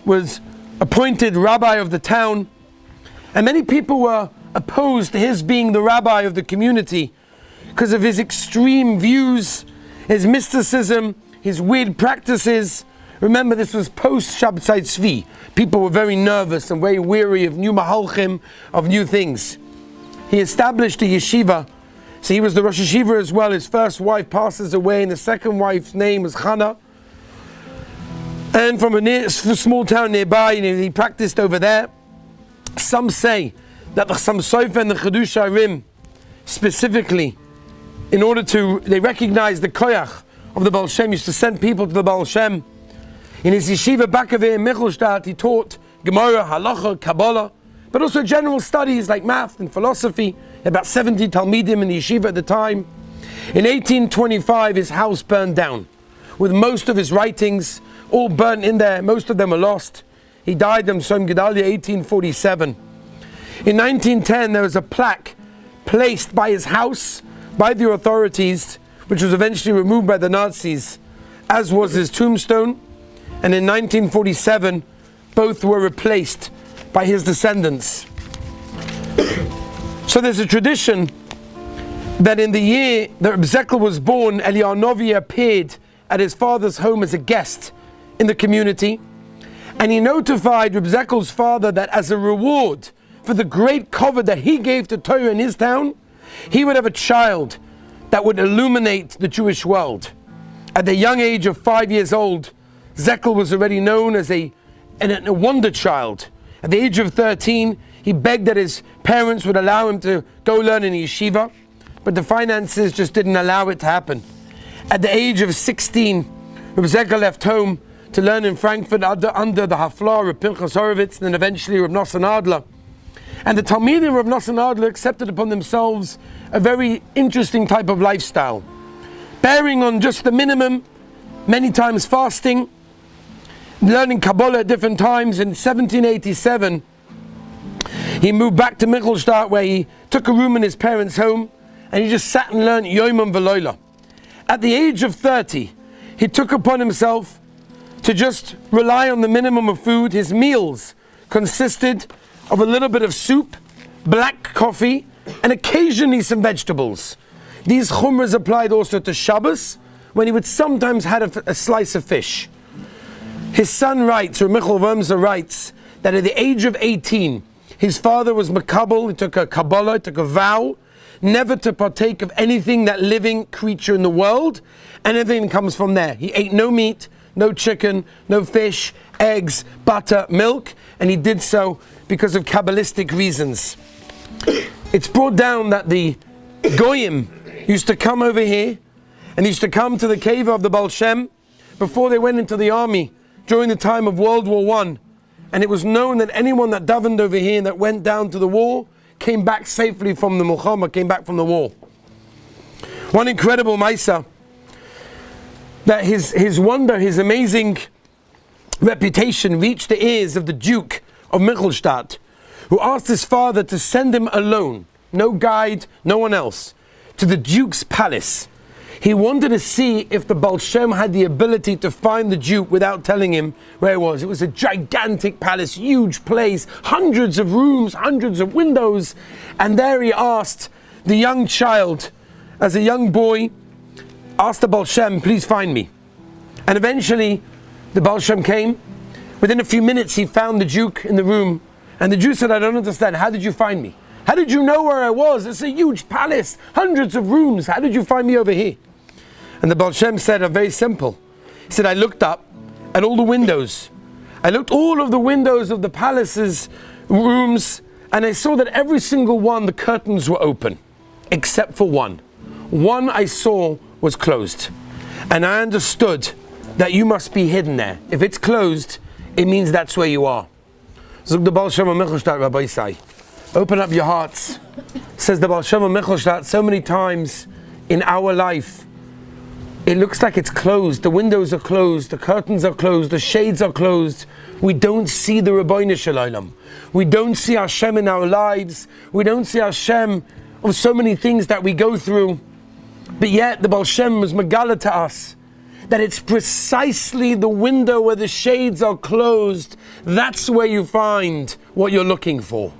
Speaker 1: was appointed rabbi of the town. And many people were opposed to his being the rabbi of the community because of his extreme views, his mysticism, his weird practices. Remember, this was post-Shabbatai Tzvi. People were very nervous and very weary of new mahalchim, of new things. He established a yeshiva. So he was the Rosh Yeshiva as well. His first wife passes away, and the second wife's name was Chana. And from a small town nearby, he practiced over there. Some say that the Chassam Sofer and the Chedush Harim, specifically, they recognize the koyach of the Baal Shem, used to send people to the Baal Shem. In his yeshiva back of here in Michelstadt, he taught Gemara, Halacha, Kabbalah, but also general studies like math and philosophy. About 70 Talmidim in the yeshiva at the time. In 1825, his house burned down, with most of his writings all burnt in there. Most of them were lost. He died on Som Gedalia 1847. In In 1910, there was a plaque placed by his house, by the authorities, which was eventually removed by the Nazis, as was his tombstone. And in 1947, both were replaced by his descendants. So there's a tradition that in the year that Reb Zekel was born, Eliyahu Novi appeared at his father's home as a guest in the community, and he notified Reb Zekel's father that as a reward for the great cover that he gave to Torah in his town, he would have a child that would illuminate the Jewish world. At the young age of 5 years old, Zekel was already known as a wonder child. At the age of 13, he begged that his parents would allow him to go learn in yeshiva, but the finances just didn't allow it to happen. At the age of 16, Reb Zekel left home to learn in Frankfurt under the Haflar of Pinchas Horowitz, and then eventually Reb Nosson Adler. And the Talmidim of Reb Nosson Adler accepted upon themselves a very interesting type of lifestyle, bearing on just the minimum, many times fasting, learning Kabbalah at different times. In 1787, he moved back to Michelstadt, where he took a room in his parents' home, and he just sat and learned Yomim V'Loila. At the age of 30, he took upon himself to just rely on the minimum of food. His meals consisted of a little bit of soup, black coffee, and occasionally some vegetables. These chumras applied also to Shabbos, when he would sometimes have a slice of fish. His son writes, or Michal Wormser writes, that at the age of 18, his father was makabel, he took a Kabbalah, he took a vow, never to partake of anything that living creature in the world, and everything comes from there. He ate no meat, no chicken, no fish, eggs, butter, milk, and he did so because of Kabbalistic reasons. It's brought down that the Goyim used to come over here, and used to come to the cave of the Baal Shem before they went into the army during the time of World War I. And it was known that anyone that davened over here and that went down to the war came back safely from the Muhammad, came back from the war. One incredible Maisa, that his wonder, his amazing reputation reached the ears of the Duke of Michelstadt, who asked his father to send him alone, no guide, no one else, to the Duke's palace. He wanted to see if the Baal Shem had the ability to find the Duke without telling him where it was. It was a gigantic palace, huge place, hundreds of rooms, hundreds of windows. And there he asked the young child, as a young boy, asked the Baal Shem, please find me. And eventually the Baal Shem came. Within a few minutes he found the Duke in the room. And the Jew said, I don't understand, how did you find me? How did you know where I was? It's a huge palace, hundreds of rooms. How did you find me over here? And the Baal Shem said, very simple. He said, I looked up at all the windows. I looked all of the windows of the palace's rooms, and I saw that every single one, the curtains were open, except for one. One I saw was closed. And I understood that you must be hidden there. If it's closed, it means that's where you are. Zog the Baal Shem of Michelstadt, Rabbi Isai. Open up your hearts. Says the Baal Shem of Michelstadt, so many times in our life, it looks like it's closed. The windows are closed, the curtains are closed, the shades are closed. We don't see the Rabbeinu Shalom. We don't see Hashem in our lives. We don't see Hashem of so many things that we go through. But yet the Baal Shem was megala to us that it's precisely the window where the shades are closed. That's where you find what you're looking for.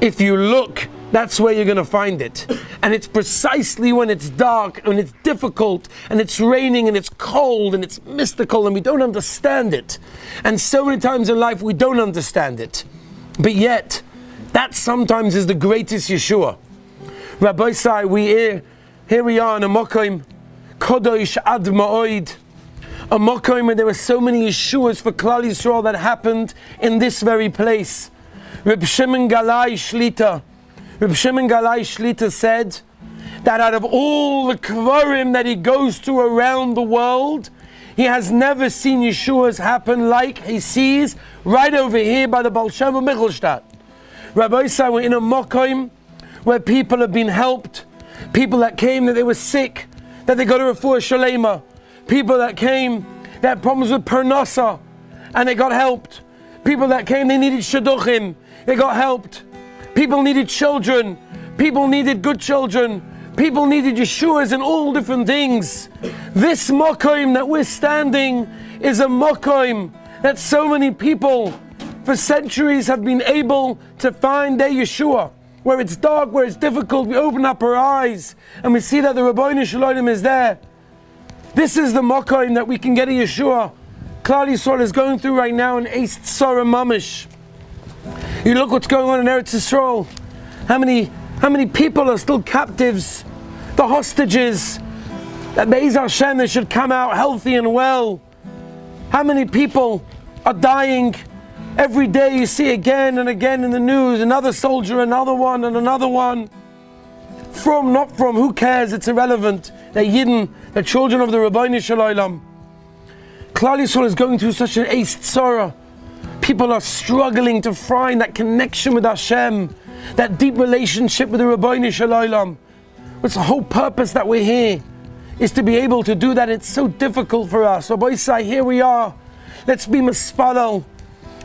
Speaker 1: If you look, that's where you're going to find it. And it's precisely when it's dark and it's difficult and it's raining and it's cold and it's mystical and we don't understand it. And so many times in life we don't understand it. But yet, that sometimes is the greatest Yeshua. Rabbi Sai, here we are in a Mokoim, Kodosh Ad Ma'oid, a Mokoim where there were so many Yeshuas for Klal Yisrael that happened in this very place. Reb Shimon Galai Shlita said that out of all the Kvarim that he goes to around the world, he has never seen Yeshuas happen like he sees right over here by the Baal Shem of Michelstadt. Rabbi Isai, we're in a Mokoim where people have been helped, people that came that they were sick, that they got a refuah shalema, people that came that had problems with parnasa and they got helped, people that came they needed shidduchim, they got helped. People needed children. People needed good children. People needed Yeshuas and all different things. This Mokoim that we're standing is a Mokoim that so many people for centuries have been able to find their Yeshua. Where it's dark, where it's difficult, we open up our eyes and we see that the Rabbeinu Shalom is there. This is the Mokoim that we can get a Yeshua. Klal Yisrael is going through right now in Eis Tzara Mamish. You look what's going on in Eretz Yisrael. How many people are still captives? The hostages. That Be'ez Hashem, they should come out healthy and well. How many people are dying? Every day you see again and again in the news, another soldier, another one and another one. From, not from, who cares? It's irrelevant. They're Yidden, they're children of the Rabbeinu Shalom. Klal Yisrael is going through such an Eis Tzara. People are struggling to find that connection with Hashem, that deep relationship with the Rabbeinu Shalom. It's the whole purpose that we're here, is to be able to do that. It's so difficult for us. Rabbi Say, here we are. Let's be mispadal.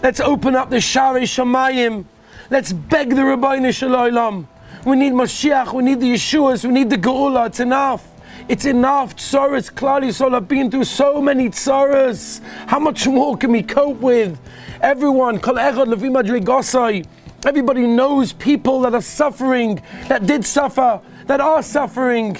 Speaker 1: Let's open up the Sharei Shamayim. Let's beg the Rabbeinu Shalom. We need Mashiach, we need the Yeshuas, we need the Geula. It's enough. It's enough. Tzaras, Klal Yisrael have been through so many tzaras. How much more can we cope with? Everyone, Kol Echad Lefi Madrigosai. Everybody knows people that are suffering, that did suffer, that are suffering.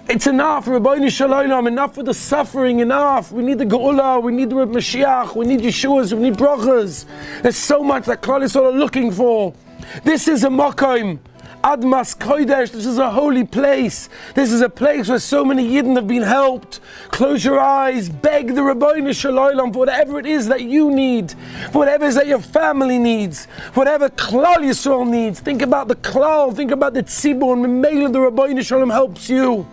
Speaker 1: It's enough, Rabbeinu Shalom, enough with the suffering, enough. We need the Geula, we need the Mashiach, we need Yeshuas, we need brachas. There's so much that Klal Yisrael are looking for. This is a Mokoim. Admas Kodesh, this is a holy place. This is a place where so many Yidden have been helped. Close your eyes, beg the Rabbeinu Shalom for whatever it is that you need, for whatever it is that your family needs, whatever Klal Yisrael needs. Think about the Klal, think about the Tzibur, and Memela the Rabbeinu Shalom helps you.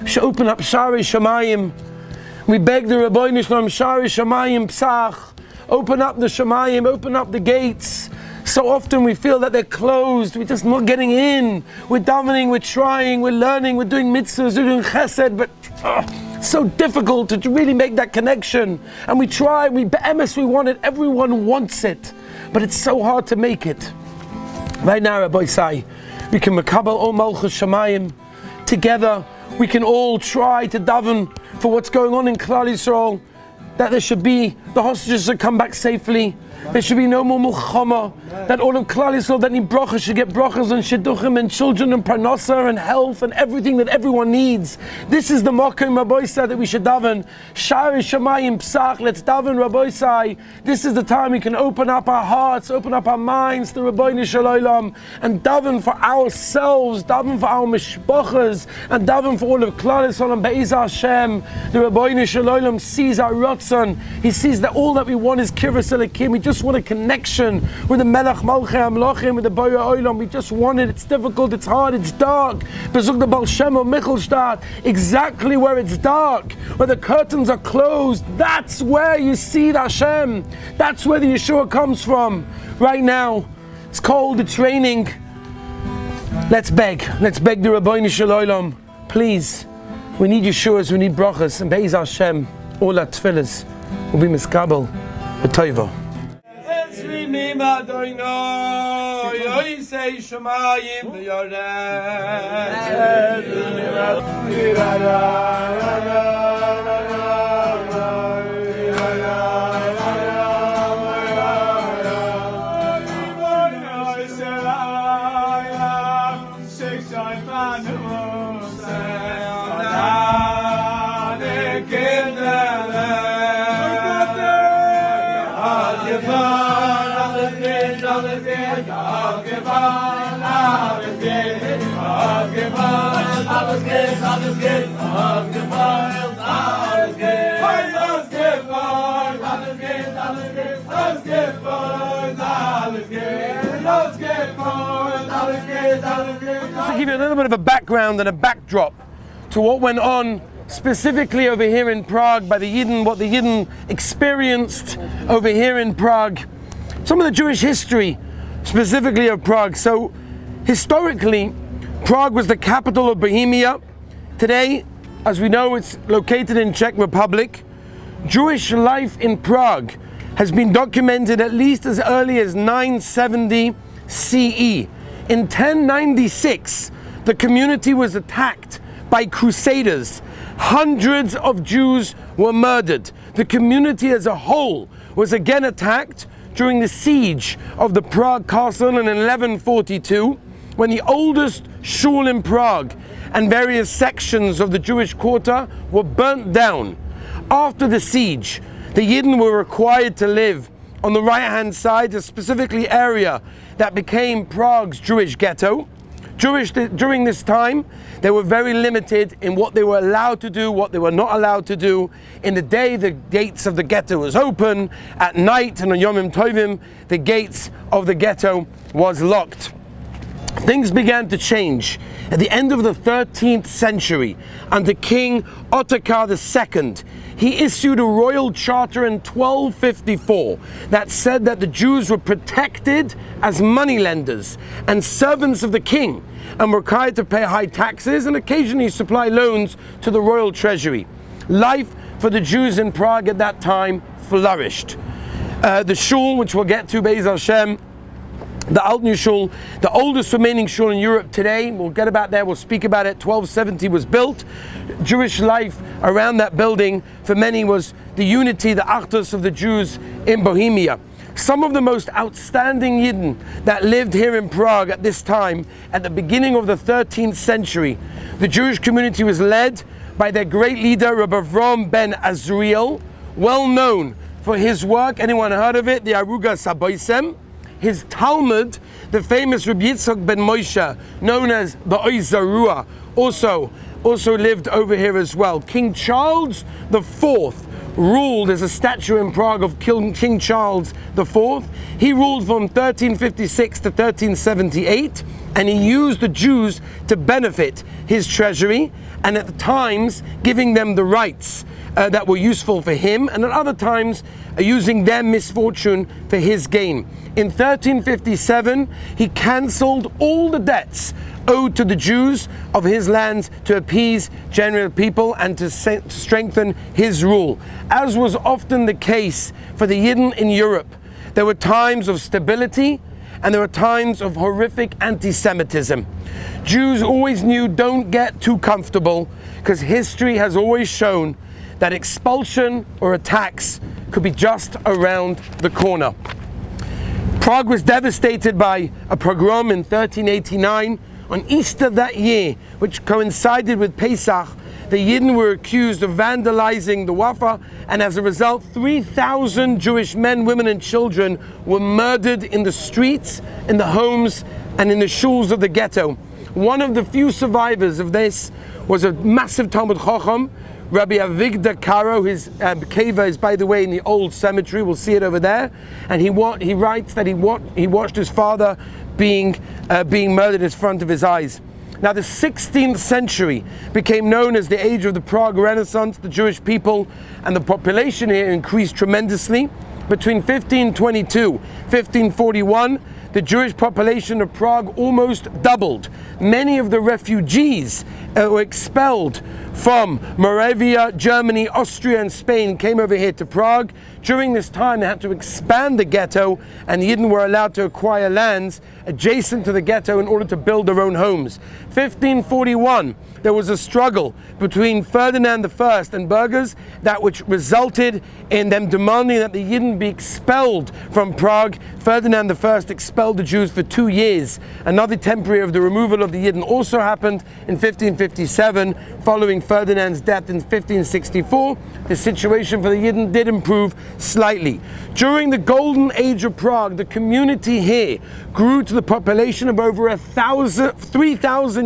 Speaker 1: We should open up Sharei Shamayim. We beg the Rabbeinu Shalom, Sharei Shamayim Psach. Open up the Shamayim, open up the gates. So often we feel that they're closed, we're just not getting in. We're davening, we're trying, we're learning, we're doing mitzvahs, we're doing chesed, but it's so difficult to really make that connection. And we try, we want it, everyone wants it, but it's so hard to make it. Right now, Rabbi Say, we can makabel all malchus shamayim together. We can all try to daven for what's going on in Klal Yisrael, that there should be, the hostages should come back safely. There should be no more mulchama. That all of Klal Yisrael that need brachas should get brachas and shidduchim and children and parnasa and health and everything that everyone needs. This is the makom Rabbi Say that we should daven. Sharei Shamayim Psach. Let's daven Rabbi Say. This is the time we can open up our hearts, open up our minds to Rabbeinu Shalom, and daven for ourselves, daven for our mishpachas, and daven for all of Klal Yisrael and Be'ez Hashem. The Rabbeinu Shalom sees our ratzon. He sees that all that we want is kiras elikim. We just want a connection with the Melech Malchei Amlochim, with the Boya Olam. We just want it. It's difficult, it's hard, it's dark. Bezug the Baal Shem of Michelstadt, exactly where it's dark, where the curtains are closed, that's where you see the Hashem. That's where the Yeshua comes from. Right now, it's cold, it's raining. Let's beg the Rabbeinu Shalom. Please, we need Yeshuas, we need brachas, and Be'ez Hashem, all our tefillas will be miskabel, b'toiva. Say Shamayim the To give you a little bit of a background and a backdrop to what went on specifically over here in Prague by the Yidden, what the Yidden experienced over here in Prague. Some of the Jewish history specifically of Prague. So historically, Prague was the capital of Bohemia. Today, as we know, it's located in Czech Republic. Jewish life in Prague has been documented at least as early as 970 CE. In 1096, the community was attacked by crusaders. Hundreds of Jews were murdered. The community as a whole was again attacked during the siege of the Prague castle in 1142, when the oldest shul in Prague and various sections of the Jewish quarter were burnt down. After the siege, the Yidden were required to live on the right-hand side, a specifically area that became Prague's Jewish ghetto. During this time, they were very limited in what they were allowed to do, what they were not allowed to do. In the day, the gates of the ghetto was open. At night, and on Yom Tovim, the gates of the ghetto was locked. Things began to change at the end of the 13th century under King Ottokar II. He issued a royal charter in 1254 that said that the Jews were protected as moneylenders and servants of the king and were required to pay high taxes and occasionally supply loans to the royal treasury. Life for the Jews in Prague at that time flourished. The shul, which we'll get to, Be'ez Hashem, the Altnu Shul, the oldest remaining shul in Europe today, we'll get about there, we'll speak about it. 1270 was built. Jewish life around that building for many was the unity, the achdus of the Jews in Bohemia. Some of the most outstanding Yidden that lived here in Prague at this time, at the beginning of the 13th century, the Jewish community was led by their great leader, Rabbi Avram ben Azriel, well known for his work. Anyone heard of it? The Arugas HaBoisem. His Talmud, the famous Rabbi Yitzchak ben Moshe, known as the Oizarua, also lived over here as well. King Charles IV ruled. There's a statue in Prague of King Charles IV. He ruled from 1356 to 1378, and he used the Jews to benefit his treasury, and at the times giving them the rights that were useful for him, and at other times using their misfortune for his gain. In 1357, he cancelled all the debts owed to the Jews of his lands to appease general people and to strengthen his rule. As was often the case for the Yidden in Europe, there were times of stability and there were times of horrific anti-Semitism. Jews always knew, don't get too comfortable, because history has always shown that expulsion or attacks could be just around the corner. Prague was devastated by a pogrom in 1389. On Easter that year, which coincided with Pesach, the Yidden were accused of vandalizing the Wafa, and as a result, 3,000 Jewish men, women and children were murdered in the streets, in the homes and in the shuls of the ghetto. One of the few survivors of this was a massive Talmud Chacham, Rabbi Avigdor Karo. His keva is, by the way, in the old cemetery. We'll see it over there. And he writes that he watched his father being murdered in front of his eyes. Now, the 16th century became known as the age of the Prague Renaissance. The Jewish people and the population here increased tremendously. Between 1522 and 1541, the Jewish population of Prague almost doubled. Many of the refugees were expelled from Moravia, Germany, Austria and Spain, came over here to Prague. During this time, they had to expand the ghetto, and the Yidden were allowed to acquire lands adjacent to the ghetto in order to build their own homes. 1541, there was a struggle between Ferdinand I and burghers, that which resulted in them demanding that the Yidden be expelled from Prague. Ferdinand I expelled the Jews for 2 years. Another temporary of the removal of the Yidden also happened in 1557. Following Ferdinand's death in 1564, the situation for the Yidden did improve slightly. During the golden age of Prague, the community here grew to the population of over 3,000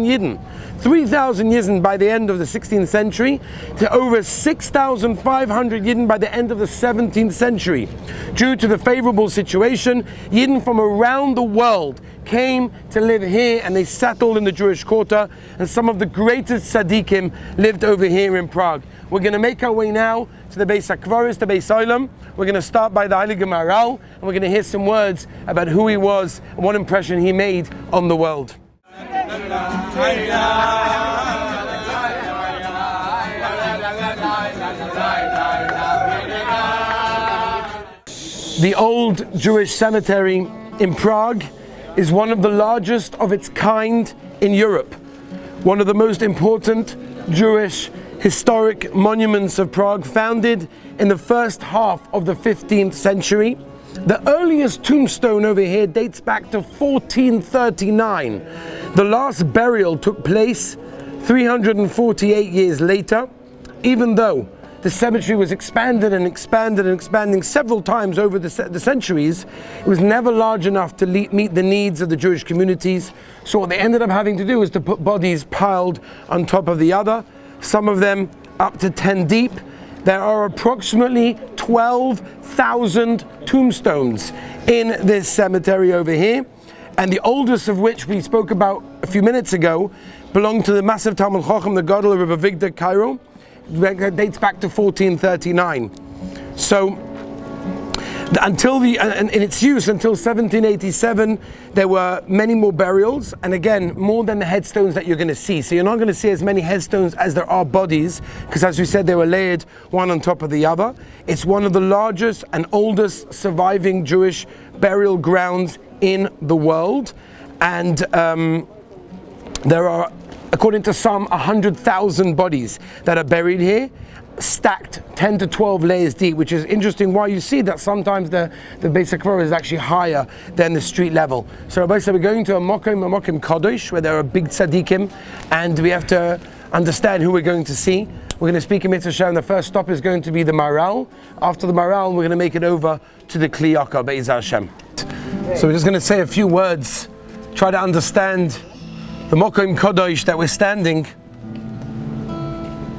Speaker 1: Yidden. 3,000 Yidden by the end of the 16th century, to over 6,500 Yidden by the end of the 17th century. Due to the favorable situation, Yidden from around the world came to live here, and they settled in the Jewish quarter, and some of the greatest tzaddikim lived over here in Prague. We're going to make our way now to the Beis HaKvaros, the Beis Olam. We're going to start by the Heilige Maharal, and we're going to hear some words about who he was and what impression he made on the world. The old Jewish cemetery in Prague is one of the largest of its kind in Europe, one of the most important Jewish historic monuments of Prague, founded in the first half of the 15th century. The earliest tombstone over here dates back to 1439. The last burial took place 348 years later, even though the cemetery was expanded and expanded and expanding several times over the centuries. It was never large enough to meet the needs of the Jewish communities. So what they ended up having to do was to put bodies piled on top of the other, some of them up to 10 deep. There are approximately 12,000 tombstones in this cemetery over here, and the oldest of which we spoke about a few minutes ago belonged to the massive Talmud Chacham, the Gadol of Avigdor Cairo. It dates back to 1439. So until in its use until 1787, there were many more burials, and again, more than the headstones that you're going to see. So you're not going to see as many headstones as there are bodies, because as we said, they were layered one on top of the other. It's one of the largest and oldest surviving Jewish burial grounds in the world, and there are, according to some, 100,000 bodies that are buried here, stacked 10 to 12 layers deep, which is interesting why you see that sometimes the basic floor is actually higher than the street level. So Rabbi said we're going to a Mokim Kodesh, where there are big tzaddikim, and we have to understand who we're going to see. We're going to speak in Mitzvah Shem. The first stop is going to be the Maral. After the Maral, we're going to make it over to the Kli Yakar Be'ez Hashem. So we're just going to say a few words, try to understand the Mokim Kodesh that we're standing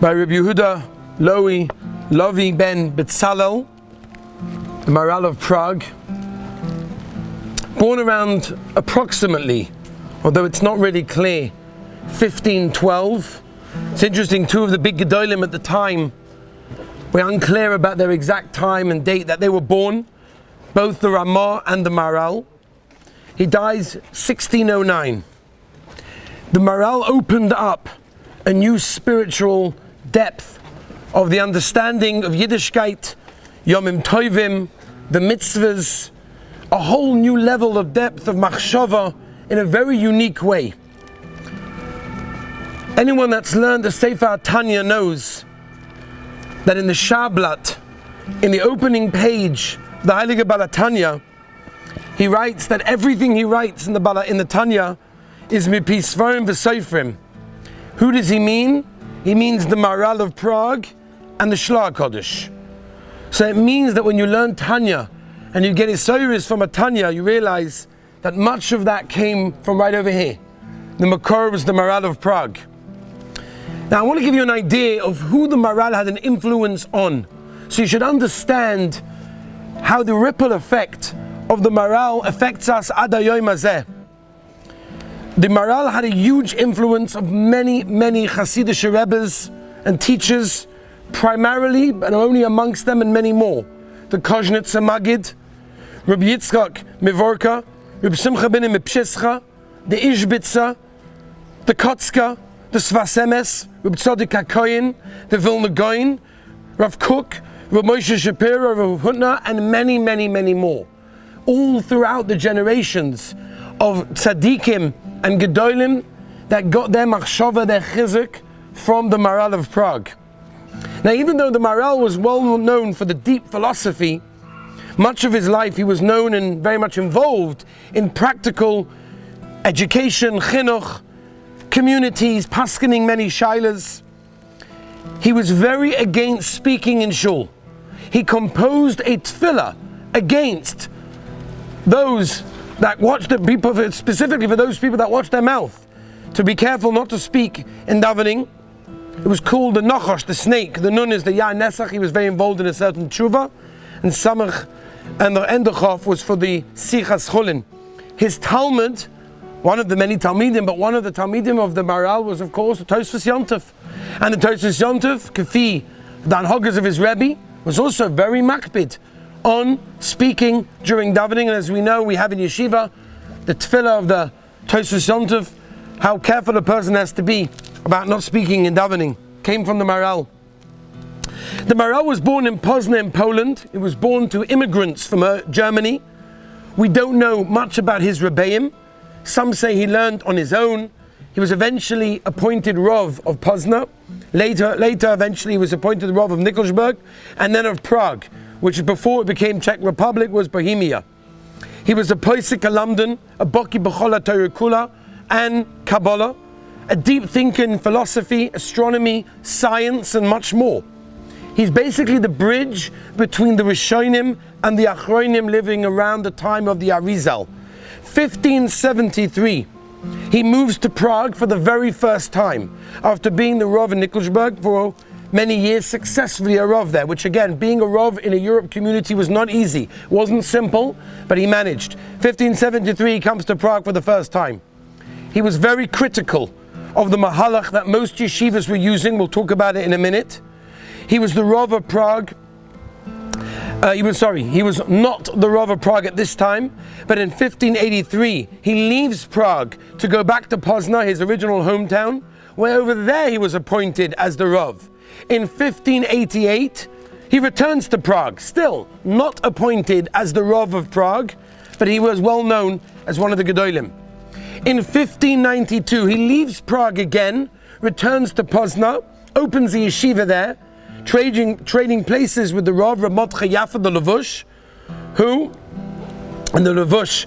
Speaker 1: by Rabbi Yehuda Lovi ben Betzalel, the Maral of Prague, born around approximately, although it's not really clear, 1512. It's interesting, two of the big Gedolim at the time, we're unclear about their exact time and date that they were born, both the Ramah and the Maral. He dies 1609. The Maral opened up a new spiritual depth of the understanding of Yiddishkeit, Yomim Tovim, the mitzvahs, a whole new level of depth of machshava in a very unique way. Anyone that's learned the Sefer Tanya knows that in the Shablat, in the opening page, the Heilige Balatanya, he writes that everything he writes in the Tanya is mipi Sfarim v'Sofrim. Who does he mean? He means the Maral of Prague and the Shla Kodesh. So it means that when you learn Tanya and you get Isoris from a Tanya, you realize that much of that came from right over here. The Makor was the Maral of Prague. Now I want to give you an idea of who the Maral had an influence on, so you should understand how the ripple effect of the Maral affects us ad hayom hazeh. The Maral had a huge influence of many Hasidic Rebbes and teachers, primarily, but only amongst them, and many more. The Koznitzer Magid, Rabbi Yitzchak Mivorka, Rabbi Simcha ben Mepshischa, the Ishbitzer, the Kotzka, the Sfas Emes, Rabbi Tzadik HaKoyin, the Vilna Gaon, Rav Kook, Rabbi Moshe Shapiro, Rav Hutner, and many more. All throughout the generations of tzaddikim and gedolim that got their machshava, their chizuk, from the Maral of Prague. Now, even though the Maral was well known for the deep philosophy, much of his life he was known and very much involved in practical education, chinuch, communities, paskening many shailas. He was very against speaking in shul. He composed a tefillah against those that watch the people, specifically for those people that watch their mouth, to be careful not to speak in davening. It was called the Nachash, the snake. The Nun is the Ya Nesach. He was very involved in a certain tshuva, and Samach and the Endochof was for the Sichas Chulin. His Talmud, one of the many Talmidim, but one of the Talmidim of the Maral was, of course, the Tosfos Yontef. And the Tosfos Yontef, Kafi, the Anhogas of his Rebbe, was also very makpid on speaking during davening. And as we know, we have in yeshiva the tefillah of the Tosfos Yontef, how careful a person has to be about not speaking in davening, came from the Maral. The Maral was born in Poznan in Poland. It was born to immigrants from Germany. We don't know much about his rebbeim. Some say he learned on his own. He was eventually appointed Rav of Poznan. Later, eventually, he was appointed Rav of Nikolsburg, and then of Prague, which before it became Czech Republic was Bohemia. He was a Poisik Alamdan, a Boki B'chola Torah Kula, and Kabbalah, a deep thinker in philosophy, astronomy, science, and much more. He's basically the bridge between the Rishonim and the Achronim living around the time of the Arizal. 1573, he moves to Prague for the very first time, after being the Rav in Nikolsburg for many years, successfully a Rav there, which again, being a Rav in a Europe community was not easy. It wasn't simple, but he managed. 1573, he comes to Prague for the first time. He was very critical of the Mahalach that most yeshivas were using. We'll talk about it in a minute. He was the Rav of Prague. He was not the Rav of Prague at this time, but in 1583, he leaves Prague to go back to Poznan, his original hometown, where over there he was appointed as the Rav. In 1588, he returns to Prague, still not appointed as the Rav of Prague, but he was well known as one of the Gedolim. In 1592, he leaves Prague again, returns to Poznan, opens the yeshiva there, trading places with the Rav Mordechai Yaffa the Levush, and the Levush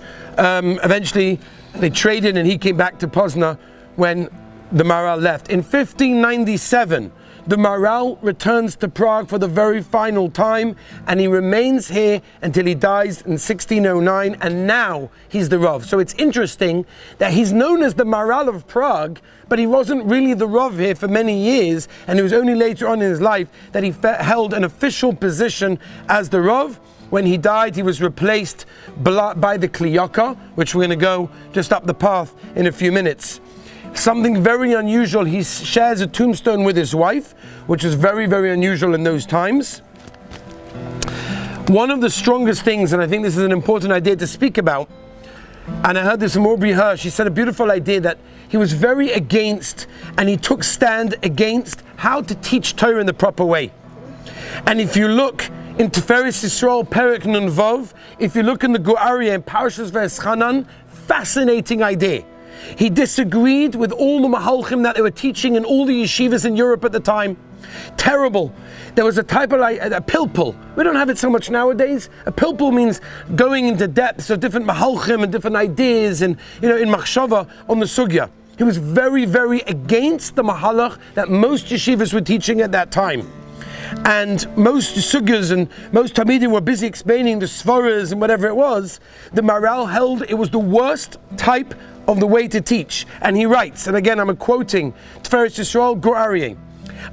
Speaker 1: eventually they traded and he came back to Poznan when the Maharal left. In 1597, the Maharal returns to Prague for the very final time, and he remains here until he dies in 1609, and now he's the Rav. So it's interesting that he's known as the Maharal of Prague, but he wasn't really the Rav here for many years, and it was only later on in his life that he held an official position as the Rav. When he died, he was replaced by the Kliyaka, which we're going to go just up the path in a few minutes. Something very unusual, he shares a tombstone with his wife, which is very, very unusual in those times. One of the strongest things, and I think this is an important idea to speak about, and I heard this from Aubrey Hirsch, she said a beautiful idea that he was very against, and he took stand against how to teach Torah in the proper way. And if you look in Tiferes Yisrael, Perek Nun Vav, if you look in the Go'aria and Parashas V'eschanan, fascinating idea. He disagreed with all the Mahalchim that they were teaching in all the yeshivas in Europe at the time. Terrible. There was a type of a pilpul. We don't have it so much nowadays. A pilpul means going into depths of different Mahalchim and different ideas and, in Machshava on the Sugya. He was very, very against the Mahalach that most yeshivas were teaching at that time. And most sugyas and most Talmidim were busy explaining the Svaras and whatever it was. The Maharal held it was the worst type of the way to teach. And he writes, and again I'm quoting Tiferes Yisrael, Gur Aryeh,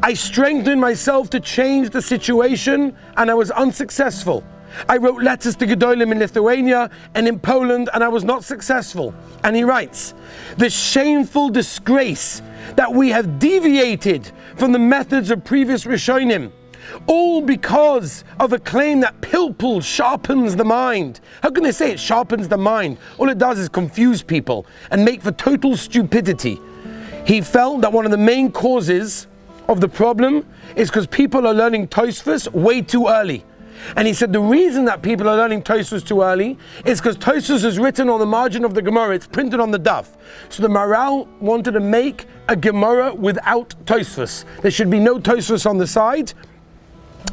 Speaker 1: I strengthened myself to change the situation and I was unsuccessful. I wrote letters to Gedolim in Lithuania and in Poland and I was not successful. And he writes, the shameful disgrace that we have deviated from the methods of previous Rishonim, all because of a claim that pilpul sharpens the mind. How can they say it sharpens the mind? All it does is confuse people and make for total stupidity. He felt that one of the main causes of the problem is because people are learning Tosfos way too early. And he said the reason that people are learning Tosfos too early is because Tosfos is written on the margin of the Gemara, it's printed on the daf. So the Maharal wanted to make a Gemara without Tosfos. There should be no Tosfos on the side.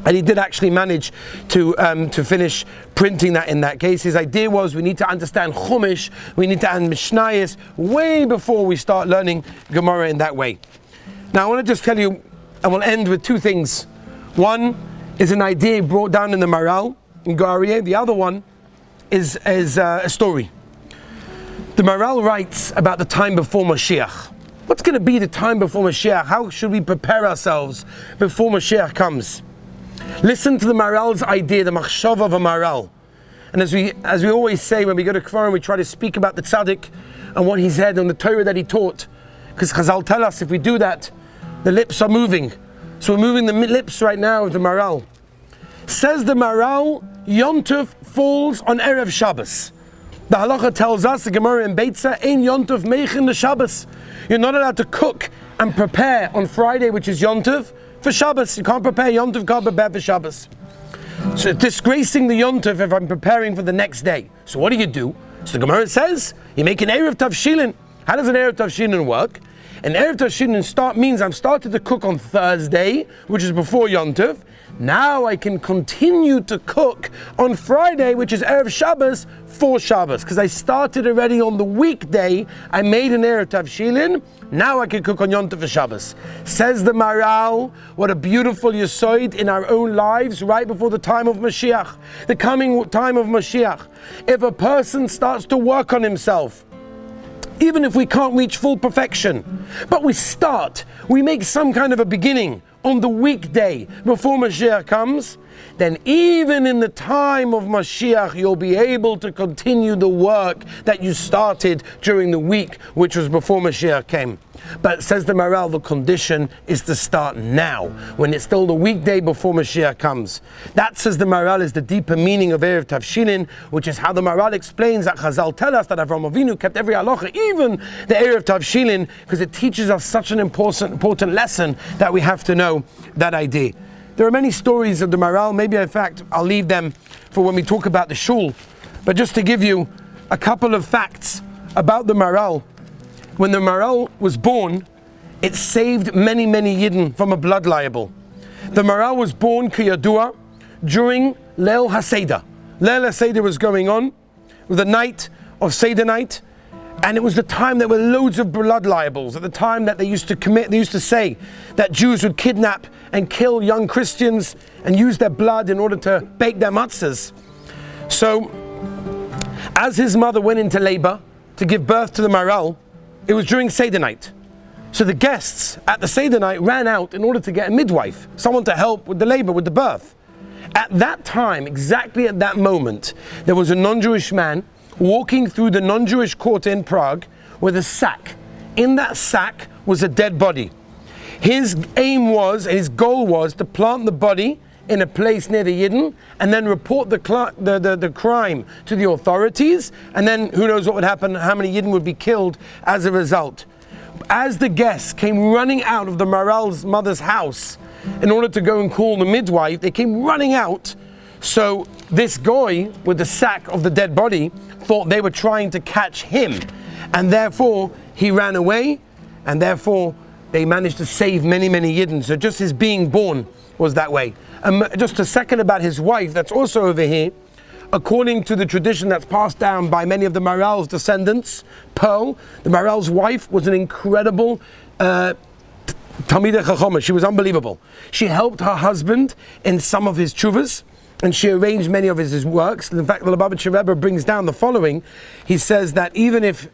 Speaker 1: And he did actually manage to finish printing that in that case. His idea was we need to understand Chumash, we need to understand Mishnayos way before we start learning Gemara in that way. Now I want to just tell you, and we'll end with two things. One is an idea brought down in the Maharal, in Gur Aryeh. The other one is a story. The Maharal writes about the time before Mashiach. What's going to be the time before Mashiach? How should we prepare ourselves before Mashiach comes? Listen to the Maharal's idea, the machshava of a Maharal. And as we always say when we go to Kfarim, we try to speak about the tzaddik and what he said and the Torah that he taught. Because Chazal tell us if we do that, the lips are moving. So we're moving the lips right now of the Maharal. Says the Maharal, Yom Tov falls on Erev Shabbos. The halacha tells us, the Gemara in Beitza, Ein Yom Tov meichin the Shabbos. You're not allowed to cook and prepare on Friday, which is Yom Tov, for Shabbos. You can't prepare Yom Tov, can't prepare for Shabbos. So disgracing the Yom Tov if I'm preparing for the next day. So what do? So the Gemara says, you make an Erev Tavshilin. How does an Erev Tavshilin work? An Erev Tavshilin start means I'm started to cook on Thursday, which is before Yom Tov. Now I can continue to cook on Friday, which is Erev Shabbos, for Shabbos. Because I started already on the weekday, I made an Erev Tavshilin, now I can cook on Yom Tov for Shabbos. Says the Maral, what a beautiful yesod in our own lives right before the time of Mashiach, the coming time of Mashiach. If a person starts to work on himself, even if we can't reach full perfection, but we make some kind of a beginning on the weekday before Mashiach comes, then even in the time of Mashiach, you'll be able to continue the work that you started during the week, which was before Mashiach came. But says the Maral, the condition is to start now, when it's still the weekday before Mashiach comes. That, says the Maral, is the deeper meaning of Erev Tavshilin, which is how the Maral explains that Chazal tell us that Avraham Avinu kept every halacha, even the Erev Tavshilin, because it teaches us such an important lesson that we have to know that idea. There are many stories of the Maral. Maybe, in fact, I'll leave them for when we talk about the shul. But just to give you a couple of facts about the Maral. When the Maral was born, it saved many, many Yidden from a blood libel. The Maral was born, Kiyadua, during Leil HaSeder. Leil HaSeder was going on, with the night of Seder night, and it was the time there were loads of blood libels. At the time that they used to say that Jews would kidnap and kill young Christians and use their blood in order to bake their matzahs. So, as his mother went into labor to give birth to the Maral, it was during Seder night. So the guests at the Seder night ran out in order to get a midwife, someone to help with the labor, with the birth. At that time, exactly at that moment, there was a non-Jewish man walking through the non-Jewish quarter in Prague with a sack. In that sack was a dead body. His goal was to plant the body in a place near the Yidden and then report the crime to the authorities, and then who knows what would happen, how many Yidden would be killed as a result. As the guests came running out of the Maral's mother's house in order to go and call the midwife, they came running out. So this guy with the sack of the dead body thought they were trying to catch him, and therefore he ran away, and therefore they managed to save many, many Yidden. So just his being born was that way. Just a second about his wife, that's also over here. According to the tradition that's passed down by many of the Maral's descendants, Pearl, the Maral's wife, was an incredible Talmidei Chachama. She was unbelievable. She helped her husband in some of his tshuvas, and she arranged many of his works. In fact, the Lubavitcher Rebbe brings down the following. He says that even if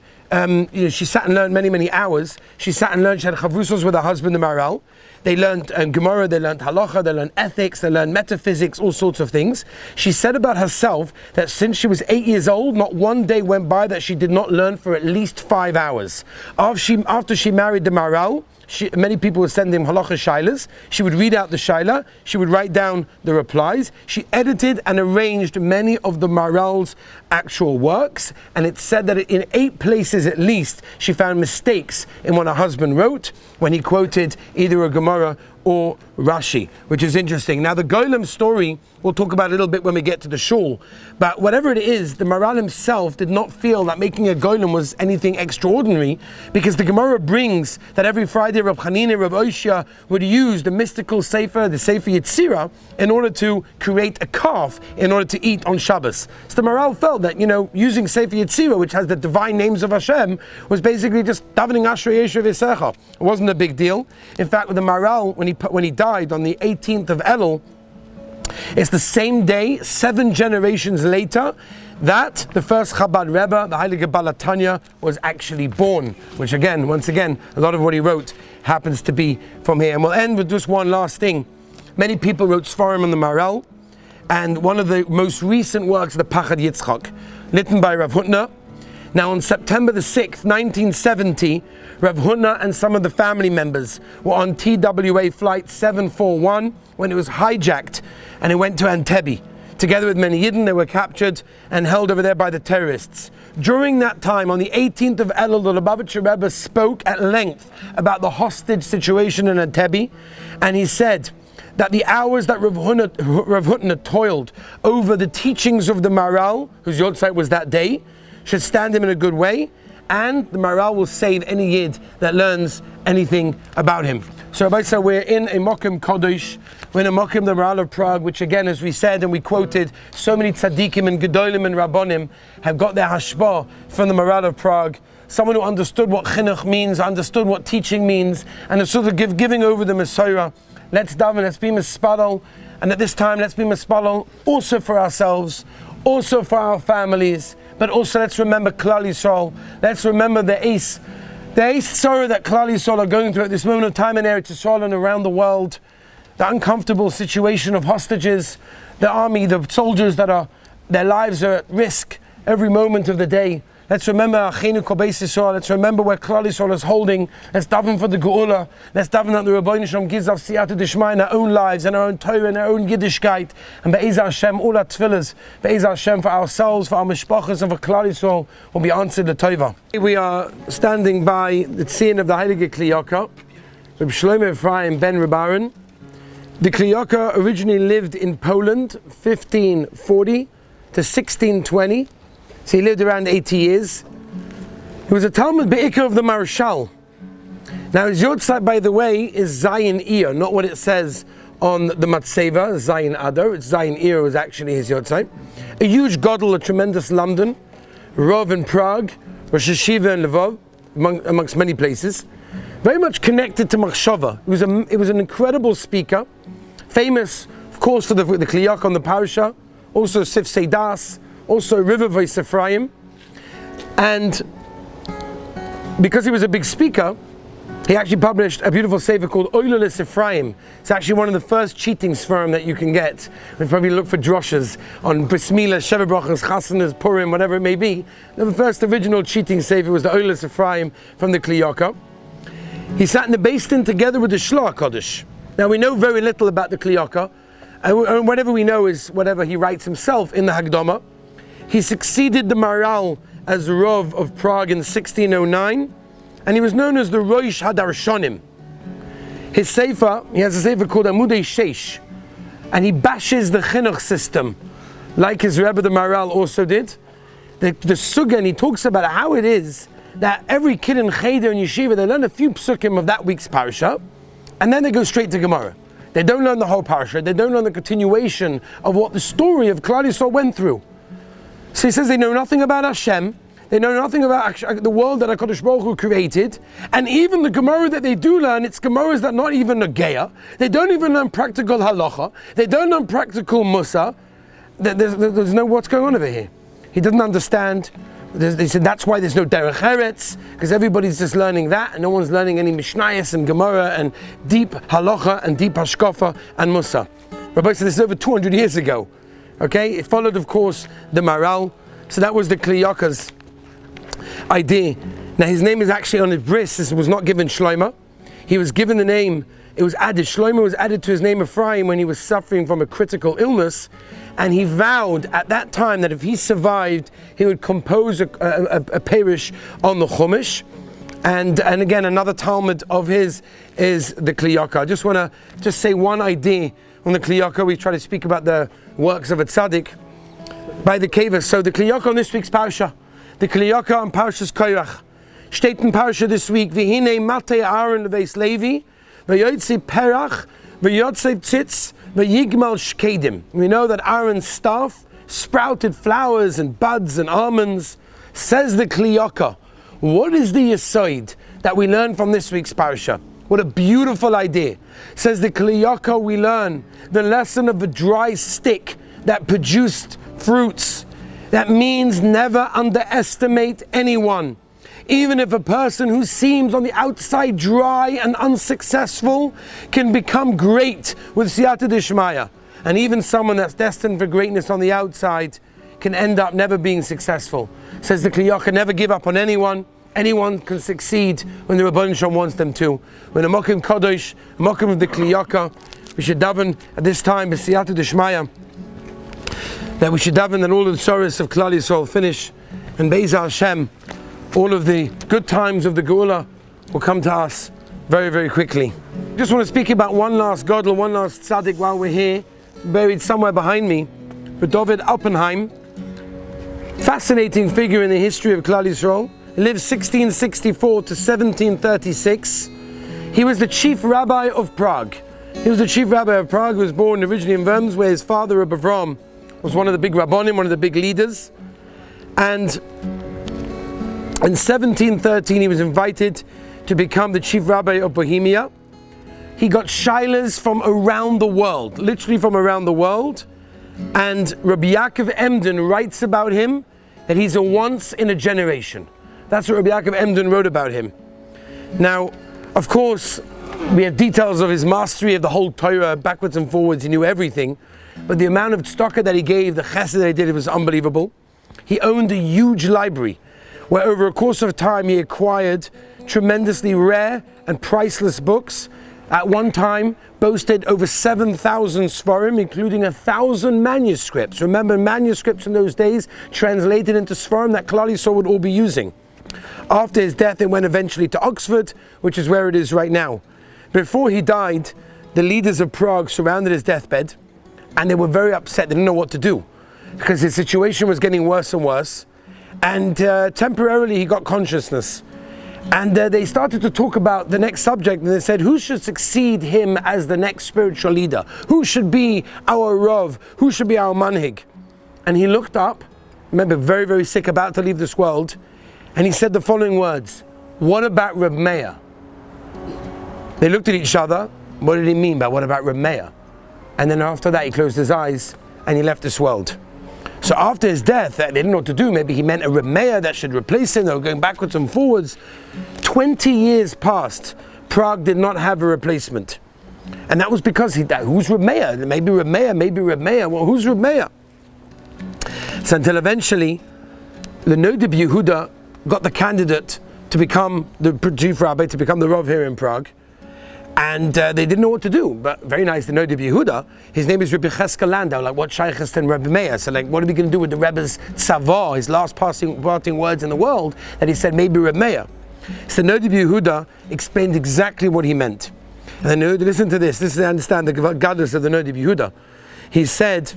Speaker 1: she sat and learned many, many hours, she had chavrusos with her husband, the Maral. They learned Gemara, they learned halacha, they learned ethics, they learned metaphysics, all sorts of things. She said about herself that since she was 8 years old, not one day went by that she did not learn for at least 5 hours. After she married the Maral, many people would send him halacha shailas. She would read out the shaila, she would write down the replies. She edited and arranged many of the Maral's actual works, and it's said that in 8 places at least she found mistakes in what her husband wrote when he quoted either a Gemara or Rashi, which is interesting. Now the Golem story we'll talk about a little bit when we get to the shul, but whatever it is, the Maral himself did not feel that making a Golem was anything extraordinary, because the Gemara brings that every Friday Reb Chanina, Reb Oshia would use the mystical Sefer, the Sefer Yetzirah, in order to create a calf in order to eat on Shabbos. So the Maral felt that, using Sefer Yetzirah, which has the divine names of Hashem, was basically just davening Ashrei Yeshu V'Secha. It wasn't a big deal. In fact, with the Maral, when he died on the 18th of Elul, it's the same day, 7 generations later, that the first Chabad Rebbe, the Heilige Balatanya, was actually born. Which once again, a lot of what he wrote happens to be from here. And we'll end with just one last thing. Many people wrote Sfarim on the Maral, and one of the most recent works, the Pachad Yitzchak, written by Rav Hutner. Now on September the 6th, 1970, Rav Hutner and some of the family members were on TWA flight 741 when it was hijacked and it went to Entebbe. Together with many Yidden, they were captured and held over there by the terrorists. During that time, on the 18th of Elul, the Lubavitcher Rebbe spoke at length about the hostage situation in Entebbe, and he said that the hours that Rav Hutner toiled over the teachings of the Maral, whose Yortzeit was that day, should stand him in a good way, and the Maharal will save any Yid that learns anything about him. So Rabbi said we're in a Mokim Kodesh, we're in a Mokim, the Maharal of Prague, which again, as we said and we quoted, so many tzaddikim and gedolim and rabbonim have got their hashpah from the Maharal of Prague. Someone who understood what chinuch means, understood what teaching means, and is sort of giving over the Messiah. Let's daven, let's be mispadal, and at this time let's be mispadal also for ourselves, also for our families, but also let's remember Klal Yisrael. Let's remember the Eis sorrow that Klal Yisrael are going through at this moment of time in Eretz Yisrael and around the world. The uncomfortable situation of hostages, the army, the soldiers their lives are at risk every moment of the day. Let's remember Achenu Kol Beis Yisrael. Let's remember where Klal Yisrael is holding. Let's daven for the Geula. Let's daven that the Rebbeinu Shalom gives us Siyata D'Shmai in our own lives, in our own Torah, in our own Yiddishkeit. And Be'ezah Hashem, all our tefillahs, Be'ezah Hashem for ourselves, for our mishpachas, and for Klal Yisrael will be answered the Tova. We are standing by the Tzion of the Heilige Kli Yakar, Reb Shlomo Ephraim ben Reb Aaron. The Kli Yakar originally lived in Poland, 1540 to 1620. So he lived around 80 years. He was a Talmud Be'ikar of the Marshal. Now his Yotzai, by the way, is Zayin Ir, not what it says on the Matseva, Zayin Adar. It's Zayin Ir was actually his Yotzai. A huge Godel, a tremendous London, Rov in Prague, Rosh Hashiva in Lvov, amongst many places. Very much connected to Machshava. He was an incredible speaker, famous, of course, for the Kli Yakar on the Parasha, also Sif Seidas, also River Voice Ephraim. And because he was a big speaker, he actually published a beautiful sefer called Oilulis Ephraim. It's actually one of the first cheating sperm that you can get. We probably look for droshes on Bris Milah, Sheva Brachas, Chasanas, Purim, whatever it may be. The first original cheating sefer was the Oilulis Ephraim from the Kli Yakar. He sat in the Beis Din together with the Shloach Kodesh. Now we know very little about the Kli Yakar, and whatever we know is whatever he writes himself in the Hagdama. He succeeded the Maharal as Rov of Prague in 1609, and he was known as the Rosh Hadarshonim. His sefer, he has a sefer called Amudei Sheish, and he bashes the chinuch system, like his Rebbe the Maharal also did. The Sugya, and he talks about how it is that every kid in Cheder and Yeshiva, they learn a few psukim of that week's parasha, and then they go straight to Gemara. They don't learn the whole parasha, they don't learn the continuation of what the story of Klal Yisrael went through. So he says they know nothing about Hashem, they know nothing about the world that HaKadosh Baruch Hu created, and even the Gemara that they do learn, it's Gemaras that not even Nageya, they don't even learn practical halacha, they don't learn practical musa, there's no what's going on over here. He doesn't understand. They said that's why there's no Derech Eretz, because everybody's just learning that, and no one's learning any Mishnayos and Gemara and deep halacha and deep hashkafa and musa. Rabbi said this is over 200 years ago. Okay, it followed, of course, the Maharal. So that was the Kli Yakar's idea. Now his name is actually on his bris. This was not given Shlomo. He was given the name. It was added. Shlomo was added to his name Ephraim when he was suffering from a critical illness, and he vowed at that time that if he survived, he would compose a parish on the Chumash. And again, another Talmud of his is the Kli Yakar. I just want to say one idea on the Kli Yakar. We try to speak about the works of a tzaddik by the Kavas. So the Kli Yakar on this week's parasha, the Kli Yakar on Parashas Korach, steht in parasha this week. V'hinei matei Aaron leveis Levi, v'yotzi perach, v'yotzei tzitz, v'yigmal shkedim. We know that Aaron's staff sprouted flowers and buds and almonds. Says the Kli Yakar, what is the yesod that we learn from this week's parasha? What a beautiful idea. Says the Kli Yakar, we learn the lesson of a dry stick that produced fruits. That means never underestimate anyone. Even if a person who seems on the outside dry and unsuccessful can become great with Siyata D'Shmaya. And even someone that's destined for greatness on the outside can end up never being successful. Says the Kli Yakar, never give up on anyone. Anyone can succeed when the Rebbeinu Shalom wants them to. When a Mokim Kodesh, a Mokim of the Kli Yakar, we should daven at this time, B'Siyata D'Shmaya, that we should daven that all of the sorrows of Klal Yisrael finish, and Be'ezah Hashem, all of the good times of the Geula will come to us very, very quickly. I just want to speak about one last Godel, one last tzaddik while we're here, buried somewhere behind me, with David Oppenheim. Fascinating figure in the history of Klal Yisrael. He lived 1664 to 1736. He was the chief rabbi of Prague. He was the chief rabbi of Prague. He was born originally in Worms, where his father, Rabbi Avram, was one of the big rabbonim, one of the big leaders. And in 1713, he was invited to become the chief rabbi of Bohemia. He got shilas from around the world, literally from around the world. And Rabbi Yaakov Emden writes about him that he's a once in a generation. That's what Rabbi Yaakov Emden wrote about him. Now, of course, we have details of his mastery of the whole Torah, backwards and forwards. He knew everything. But the amount of tzedakah that he gave, the chesed that he did, it was unbelievable. He owned a huge library where over a course of time he acquired tremendously rare and priceless books. At one time boasted over 7,000 Sfarim, including 1,000 manuscripts. Remember, manuscripts in those days translated into Sfarim that Klal Yisrael would all be using. After his death, it went eventually to Oxford, which is where it is right now. Before he died, the leaders of Prague surrounded his deathbed, and they were very upset. They didn't know what to do, because his situation was getting worse and worse. And temporarily he got consciousness. And they started to talk about the next subject, and they said, who should succeed him as the next spiritual leader? Who should be our Rav? Who should be our Manhig? And he looked up, remember, very, very sick, about to leave this world, and he said the following words: what about Reb Meir? They looked at each other. What did he mean by what about Reb Meir? And then after that, he closed his eyes and he left this world. So after his death, they didn't know what to do. Maybe he meant a Reb Meir that should replace him. They were going backwards and forwards. 20 years passed. Prague did not have a replacement. And that was because he died. Who's Reb Meir? Maybe Reb Meir, maybe Reb Meir. Well, who's Reb Meir? So until eventually, the Nodeb Yehuda got the candidate to become the chief rabbi, to become the Rav here in Prague. And they didn't know what to do, but very nice to know Rabbi Yehuda. His name is Rabbi Cheskel Landau, like what Shaykhest and Rabbi Meir. So like, what are we going to do with the Rebbe's tzavah, his last parting words in the world, that he said maybe Rabbi Meir. So Rabbi Yehuda explained exactly what he meant. And then listen to this is to understand the godless of the Rabbi Yehuda. He said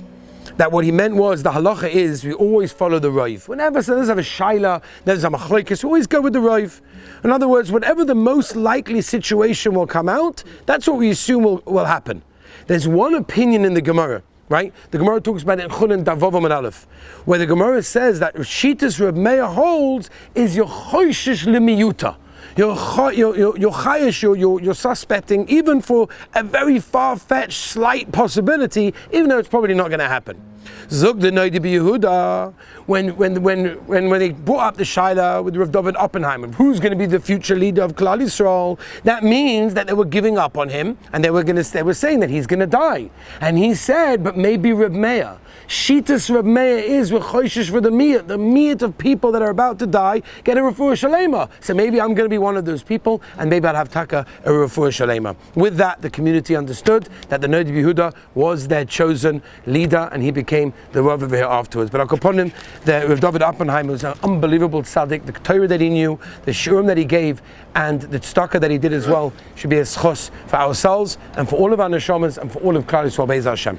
Speaker 1: that what he meant was, the halacha is, we always follow the Rav. Whenever there's a shaila, there's a machlokes, we always go with the Rav. In other words, whatever the most likely situation will come out, that's what we assume will happen. There's one opinion in the Gemara, right? The Gemara talks about it in Chulin Davav and Aleph, where the Gemara says that Shitas Reb Meir holds is your choishish limiyuta. You're chayish, you're suspecting, even for a very far-fetched, slight possibility, even though it's probably not going to happen. Zug the Nodeb Yehuda, when they brought up the Shaila with Rav David Oppenheimer, who's going to be the future leader of Klal Yisrael, that means that they were giving up on him, and they were saying that he's going to die. And he said, but maybe Reb Meir. Shitas Reb Meir is choishish for the miyat of people that are about to die, get a refuah shalema. So maybe I'm going to be one of those people, and maybe I'll have taka a refuah shalema. With that, the community understood that the Nodeb Yehuda was their chosen leader, and he became the Rav over here afterwards. But upon him, Rav David Oppenheimer was an unbelievable tzaddik. The Torah that he knew, the shurim that he gave, and the tzedakah that he did as well should be a schos for ourselves and for all of our neshamas and for all of Klal Yisrael Be'ez Hashem.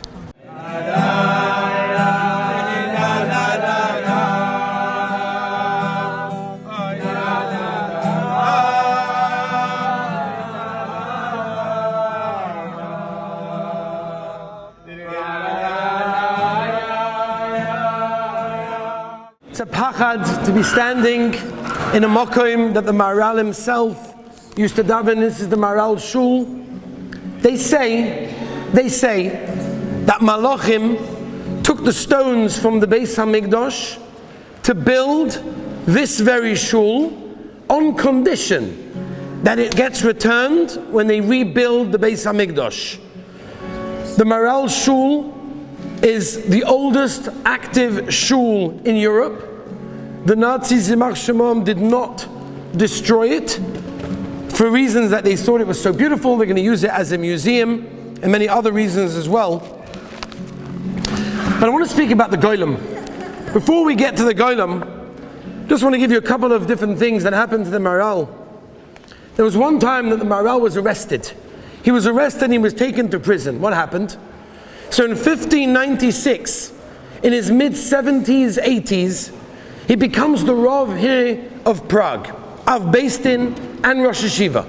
Speaker 1: It's a pachad to be standing in a mokoim that the Maharal himself used to daven. This is the Maharal Shul. They say that Malachim took the stones from the Beis HaMikdash to build this very shul on condition that it gets returned when they rebuild the Beis HaMikdash. The Maharal Shul is the oldest active shul in Europe. The Nazis, Yimach Shemam, did not destroy it for reasons that they thought it was so beautiful. They're going to use it as a museum and many other reasons as well. But I want to speak about the Goylem. Before we get to the Goylem, just want to give you a couple of different things that happened to the Maharal. There was one time that the Maharal was arrested. He was arrested and he was taken to prison. What happened? So in 1596, in his mid-70s, 80s, He becomes the Rav here of Prague, Av Beis Din and Rosh Hashiva.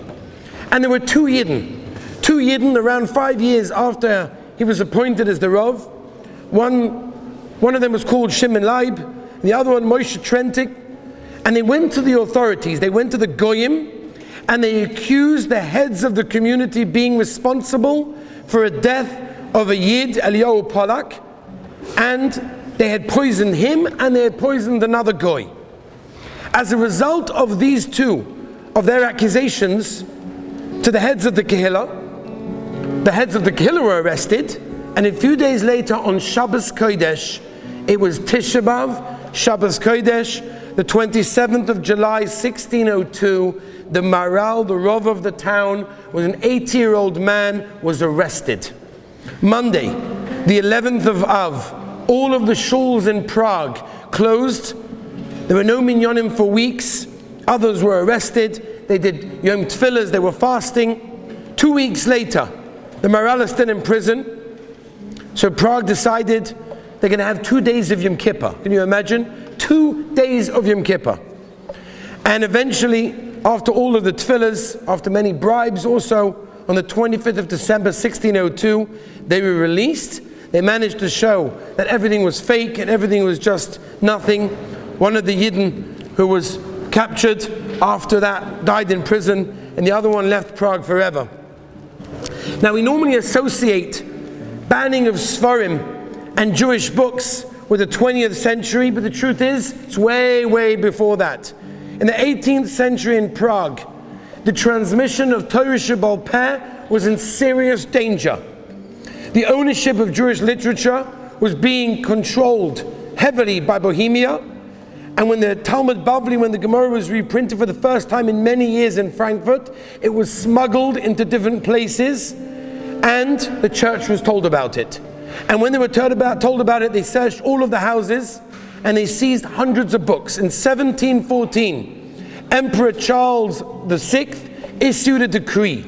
Speaker 1: And there were two Yidden around 5 years after he was appointed as the Rav. One of them was called Shimon Leib, the other one Moshe Trentik. And they went to the authorities, they went to the Goyim, and they accused the heads of the community being responsible for a death of a Yid, Eliyahu Polak, and they had poisoned him and they had poisoned another Goy. As a result of these two, of their accusations to the heads of the Kehillah, the heads of the Kehillah were arrested, and a few days later on Shabbos Kodesh, it was Tisha B'Av, Shabbos Kodesh, the 27th of July, 1602, the Maral, the Rav of the town, was an 80-year-old man, was arrested. Monday, the 11th of Av, all of the shuls in Prague closed. There were no minyanim for weeks. Others were arrested. They did Yom Tefillahs, they were fasting. 2 weeks later, the Maral is still in prison. So Prague decided they're going to have 2 days of Yom Kippur. Can you imagine? 2 days of Yom Kippur. And eventually, after all of the tefillahs, after many bribes also, on the 25th of December 1602, they were released. They managed to show that everything was fake and everything was just nothing. One of the Yidden who was captured after that died in prison, and the other one left Prague forever. Now we normally associate banning of Sfarim and Jewish books with the 20th century, but the truth is, it's way, way before that. In the 18th century in Prague, the transmission of Torah Shebaal Peh was in serious danger. The ownership of Jewish literature was being controlled heavily by Bohemia, and when the Talmud Bavli, when the Gemara was reprinted for the first time in many years in Frankfurt, it was smuggled into different places, and the church was told about it. And when they were told about it, they searched all of the houses, and they seized hundreds of books. In 1714, Emperor Charles VI issued a decree.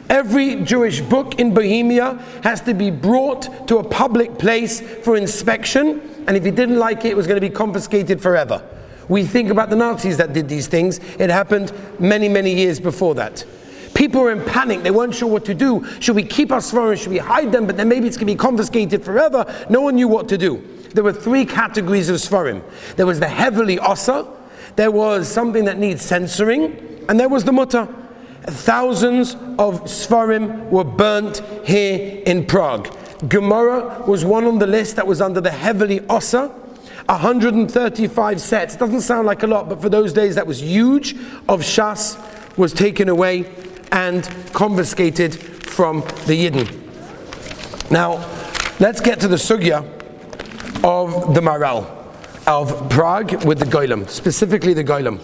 Speaker 1: Every Jewish book in Bohemia has to be brought to a public place for inspection, and if you didn't like it, it was going to be confiscated forever. We think about the Nazis that did these things. It happened many, many years before that. People were in panic. They weren't sure what to do. Should we keep our Sfarim? Should we hide them? But then maybe it's going to be confiscated forever. No one knew what to do. There were three categories of Sfarim. There was the heavily Asa, there was something that needs censoring, and there was the Mutter. Thousands of Sfarim were burnt here in Prague. Gemara was one on the list that was under the heavily Asa. 135 sets. Doesn't sound like a lot, but for those days that was huge. Of Shas was taken away and confiscated from the Yidden. Now, let's get to the sugya of the Maral of Prague with the Goylem, specifically the Goylem.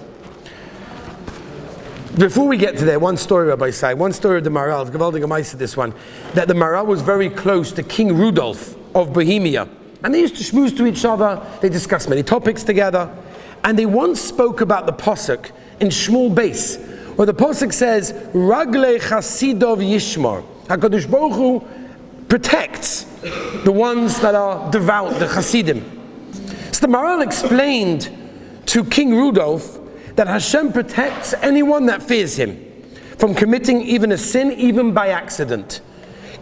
Speaker 1: Before we get to there, one story, Rabbi Sai, one story of the Maral, Gewaldige Meise, this one, that the Maral was very close to King Rudolf of Bohemia. And they used to schmooze to each other, they discussed many topics together, and they once spoke about the Pasuk in Shmuel Beis, where the Pasuk says, Ragle Chasidov Yishmor. HaKadosh Baruch Hu protects the ones that are devout, the Chasidim. So the Maral explained to King Rudolf that Hashem protects anyone that fears him from committing even a sin, even by accident.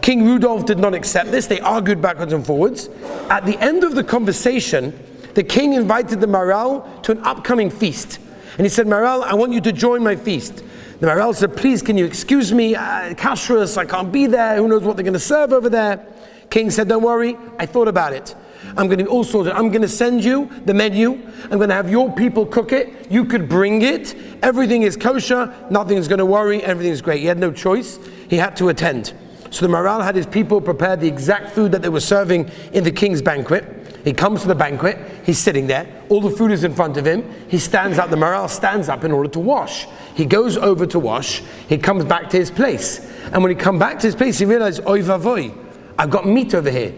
Speaker 1: King Rudolf did not accept this. They argued backwards and forwards. At the end of the conversation, the king invited the Maral to an upcoming feast. And he said, Maral, I want you to join my feast. The Maral said, please, can you excuse me? Kashrus, I can't be there. Who knows what they're going to serve over there? King said, don't worry, I thought about it. I'm going to send you the menu. I'm going to have your people cook it. You could bring it. Everything is kosher. Nothing's going to worry. Everything is great. He had no choice. He had to attend. So the Maral had his people prepare the exact food that they were serving in the king's banquet. He comes to the banquet, he's sitting there, all the food is in front of him, he stands up, the Maral stands up in order to wash. He goes over to wash, he comes back to his place. And when he comes back to his place, he realizes, oy vavoy, I've got meat over here.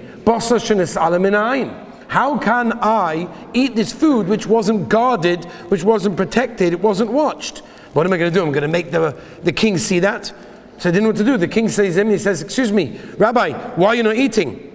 Speaker 1: How can I eat this food which wasn't guarded, which wasn't protected, it wasn't watched? What am I going to do? I'm going to make the king see that? So I didn't know what to do. The king says to him, he says, excuse me, Rabbi, why are you not eating?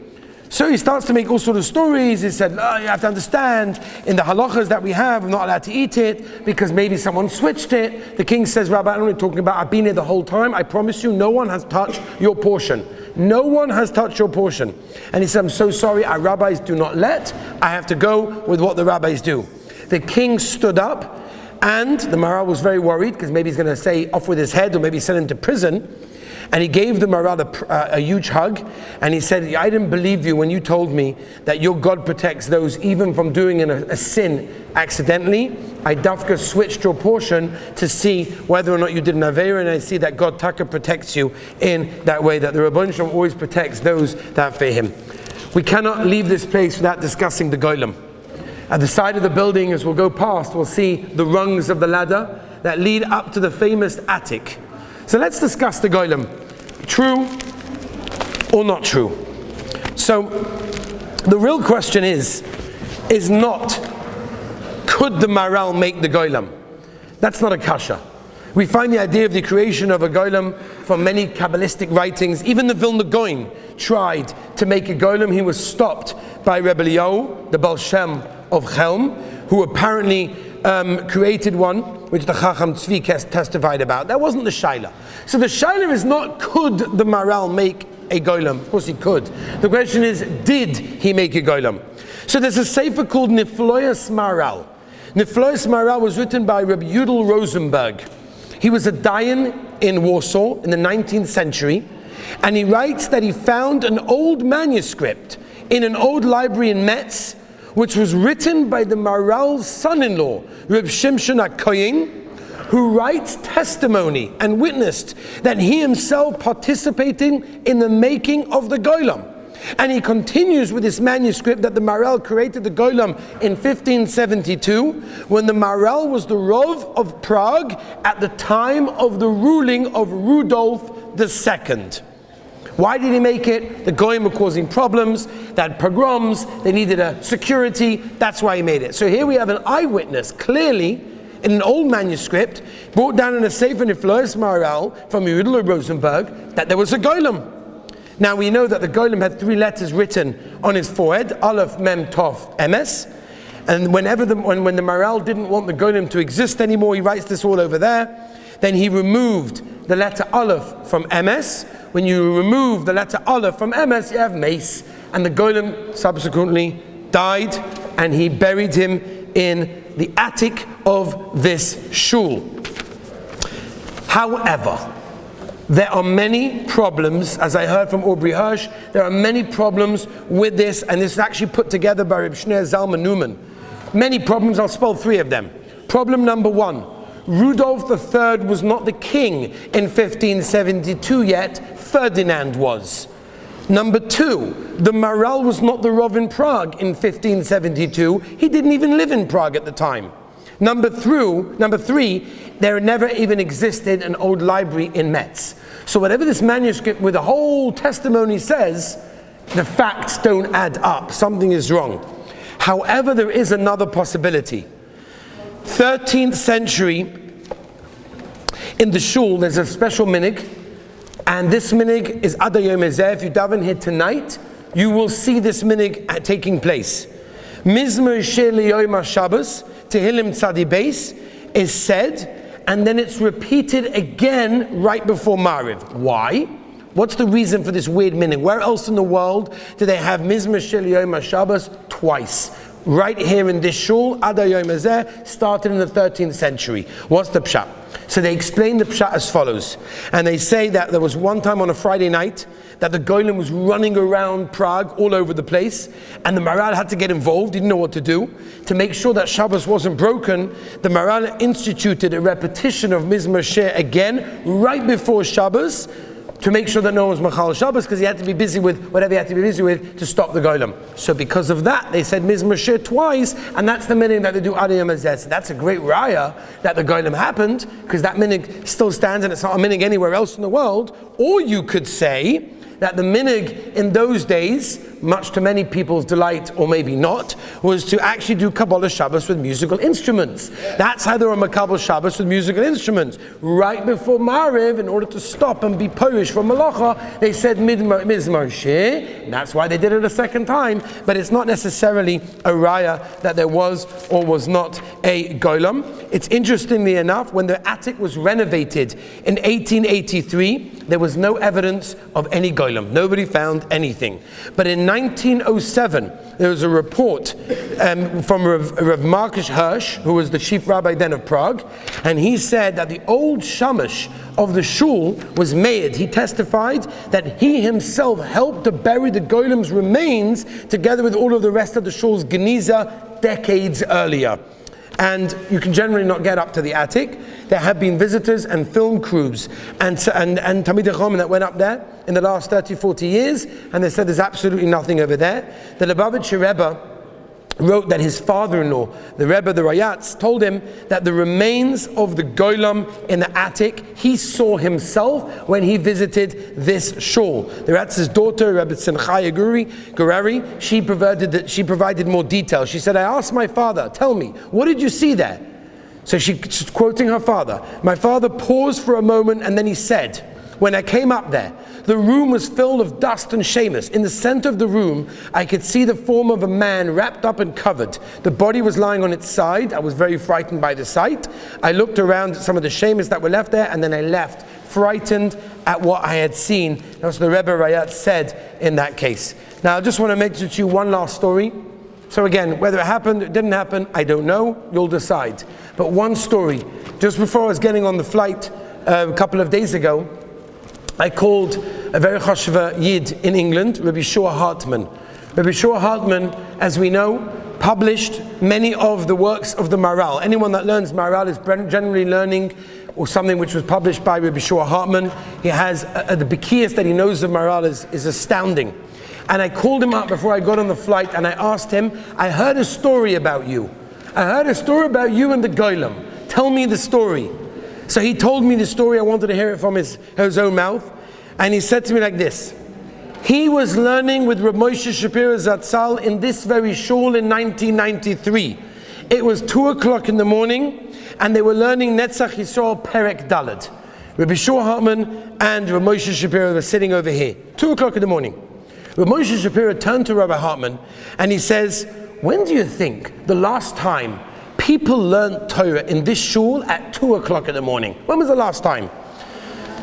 Speaker 1: So he starts to make all sorts of stories. He said, oh, you have to understand, in the halachas that we have, I'm not allowed to eat it because maybe someone switched it. The king says, Rabbi, I don't know what you're talking about. I've been here the whole time. I promise you, no one has touched your portion. No one has touched your portion. And he said, I'm so sorry, our rabbis do not let. I have to go with what the rabbis do. The king stood up, and the Maharal was very worried because maybe he's going to say off with his head or maybe send him to prison. And he gave the Maharal a huge hug, and he said, I didn't believe you when you told me that your God protects those even from doing a sin accidentally. I dafka switched your portion to see whether or not you did an Aveira, and I see that God Taka protects you in that way, that the Rabban Shalom always protects those that fear him. We cannot leave this place without discussing the Goylem. At the side of the building, as we'll go past, we'll see the rungs of the ladder that lead up to the famous attic. So let's discuss the Goylem. True or not true? So the real question is not, could the Maharal make the Goylem? That's not a kasha. We find the idea of the creation of a Goylem from many Kabbalistic writings. Even the Vilna Gaon tried to make a Goylem. He was stopped by Rebbe Eliyahu, the Baal Shem of Chelm, who apparently created one, which the Chacham Tzvi testified about. That wasn't the Shaila. So the Shaila is not, could the Maharal make a Goylem? Of course he could. The question is, did he make a Goylem? So there's a sefer called Nifloyas Maharal. Nifloyas Maharal was written by Rabbi Yudel Rosenberg. He was a Dayan in Warsaw in the 19th century, and he writes that he found an old manuscript in an old library in Metz, which was written by the Maharal's son-in-law, Reb Shimshon HaKohen, who writes testimony and witnessed that he himself participating in the making of the Goylem. And he continues with this manuscript that the Maharal created the Goylem in 1572, when the Maharal was the Rov of Prague at the time of the ruling of Rudolf II. Why did he make it? The Goyim were causing problems, they had pogroms, they needed a security, that's why he made it. So here we have an eyewitness, clearly, in an old manuscript, brought down in a sefer Nifloyas Maharal from Yudel Rosenberg, that there was a Goylem. Now we know that the Goylem had 3 letters written on his forehead, Aleph, Mem, Tov, Emes. And when the Maharal didn't want the Goylem to exist anymore, he writes this all over there. Then he removed the letter Aleph from Emes. When you remove the letter Aleph from Emes, you have Mace. And the Goylem subsequently died, and he buried him in the attic of this shul. However, there are many problems, as I heard from Aubrey Hirsch, there are many problems with this, and this is actually put together by Reb Shneur Zalman Newman. Many problems, I'll spell 3 of them. Problem number 1, Rudolf III was not the king in 1572 yet, Ferdinand was. Number 2, the Maharal was not the Rov in Prague in 1572, he didn't even live in Prague at the time. Number 3, there never even existed an old library in Metz. So whatever this manuscript with a whole testimony says, the facts don't add up, something is wrong. However, there is another possibility. 13th century, in the shul, there's a special minig, and this minig is Ad Hayom Hazeh. If you daven here tonight, you will see this minig taking place. Mizmor Shir Liyom HaShabbos, Tehillim Tzadi Beis, is said, and then it's repeated again right before Mariv. Why? What's the reason for this weird minig? Where else in the world do they have Mizmor Shir Liyom HaShabbos twice? Right here in this shul, Ad Hayom Hazeh, started in the 13th century. What's the pshat? So they explain the pshat as follows. And they say that there was one time on a Friday night that the Goylem was running around Prague all over the place, and the Maharal had to get involved, didn't know what to do. To make sure that Shabbos wasn't broken, the Maharal instituted a repetition of Mizmor Shir again, right before Shabbos, to make sure that no one was Machal Shabbos, because he had to be busy with whatever he had to be busy with to stop the Goylem. So because of that, they said Mizmor Shir twice, and that's the minig that they do Ad Hayom Hazeh. So that's a great raya that the Goylem happened, because that minig still stands, and it's not a minig anywhere else in the world. Or you could say that the minhag in those days, much to many people's delight, or maybe not, was to actually do Kabbalah Shabbos with musical instruments. That's how they were Makabel Shabbos, with musical instruments. Right before Mariv, in order to stop and be Polish from Malacha, they said Mizmar Sheh, and that's why they did it a second time, but it's not necessarily a raya that there was or was not a Golam. It's interestingly enough, when the attic was renovated in 1883, there was no evidence of any Golam. Nobody found anything. But in 1907, there was a report from Rav Marcus Hirsch, who was the chief rabbi then of Prague, and he said that the old shamash of the shul was made. He testified that he himself helped to bury the Golem's remains together with all of the rest of the shul's geniza decades earlier. And you can generally not get up to the attic. There have been visitors and film crews and Talmidei Chacham that went up there in the last 30, 40 years, and they said there's absolutely nothing over there. The Lubavitcher Rebbe wrote that his father-in-law, the Rebbe, the Rayatz, told him that the remains of the Golam in the attic, he saw himself when he visited this shul. The Rayatz's daughter, Rebbe Simchaya Gurari, she provided more details. She said, I asked my father, tell me, what did you see there? So she's quoting her father. My father paused for a moment and then he said, when I came up there, the room was filled of dust and shamus. In the center of the room, I could see the form of a man wrapped up and covered. The body was lying on its side. I was very frightened by the sight. I looked around at some of the shamus that were left there, and then I left, frightened at what I had seen. That's what the Rebbe Rayat said in that case. Now, I just want to mention to you one last story. So again, whether it happened, it didn't happen, I don't know. You'll decide. But one story. Just before I was getting on the flight a couple of days ago, I called a very chashva Yid in England, Rabbi Shua Hartman. Rabbi Shua Hartman, as we know, published many of the works of the Maharal. Anyone that learns Maharal is generally learning or something which was published by Rabbi Shua Hartman. He has the Bekiyas that he knows of Maharal is astounding. And I called him up before I got on the flight and I asked him, I heard a story about you. I heard a story about you and the Golam. Tell me the story. So he told me the story. I wanted to hear it from his own mouth. And he said to me like this. He was learning with Reb Moshe Shapiro Zatzal in this very shul in 1993. It was 2 o'clock in the morning and they were learning Netzach Yisrael Perek Daled. Rabbi Shua Hartman and Reb Moshe Shapiro were sitting over here. 2 o'clock in the morning. Reb Moshe Shapiro turned to Rabbi Hartman and he says, when do you think the last time people learned Torah in this shul at 2 o'clock in the morning? When was the last time?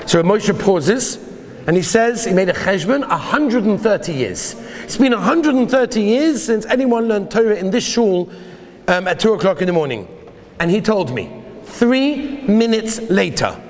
Speaker 1: So Moshe pauses and he says, he made a cheshbon, 130 years. It's been 130 years since anyone learned Torah in this shul at 2 o'clock in the morning. And he told me, 3 minutes later,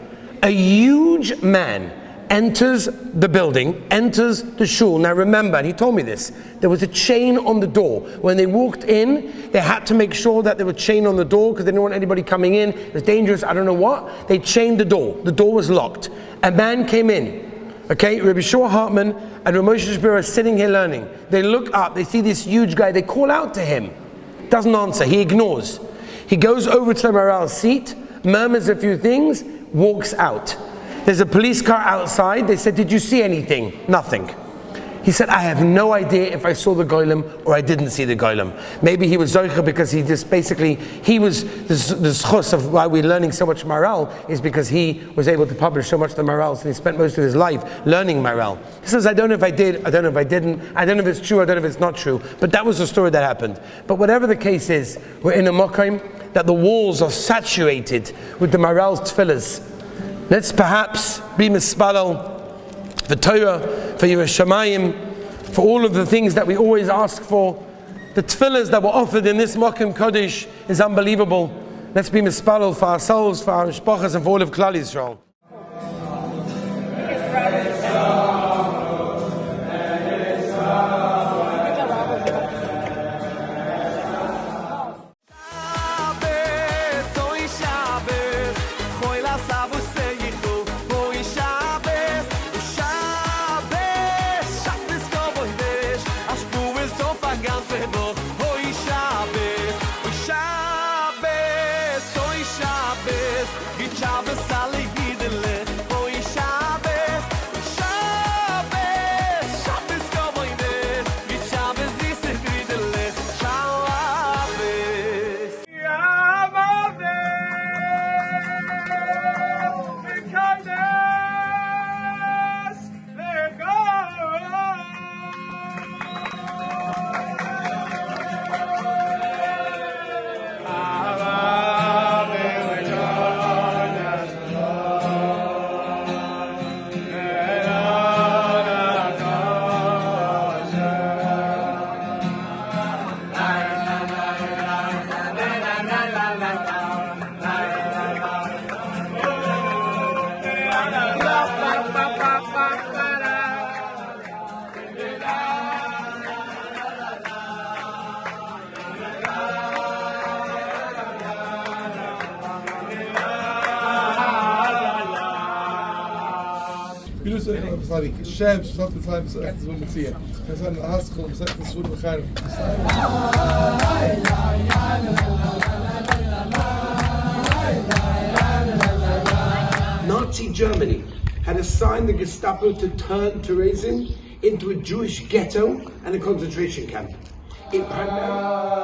Speaker 1: a huge man enters the building, enters the shul. Now remember, and he told me this, there was a chain on the door. When they walked in, they had to make sure that there was a chain on the door because they didn't want anybody coming in. It was dangerous, I don't know what. They chained the door. The door was locked. A man came in. Okay, Rabbi Shua Hartman and Rabbi Moshe Shapiro are sitting here learning. They look up, they see this huge guy, they call out to him. Doesn't answer, he ignores. He goes over to the Maharal's seat, murmurs a few things, walks out. There's a police car outside. They said, did you see anything? Nothing. He said, I have no idea if I saw the Goylem or I didn't see the Goylem. Maybe he was Zoicha because he just basically, he was, the schus of why we're learning so much Maharal is because he was able to publish so much of the Maharal, so he spent most of his life learning Maharal. He says, I don't know if I did, I don't know if I didn't, I don't know if it's true, I don't know if it's not true, but that was the story that happened. But whatever the case is, we're in a mokaim that the walls are saturated with the Maharal's tefillahs. Let's perhaps be mispalal for Torah, for Yerushalayim, for all of the things that we always ask for. The tefillahs that were offered in this Mokim Kodesh is unbelievable. Let's be mispalal for ourselves, for our mishpachas, and for all of Klal Yisrael.
Speaker 2: Shabbos,
Speaker 1: Nazi Germany had assigned the Gestapo to turn Theresian into a Jewish ghetto and a concentration camp. It primarily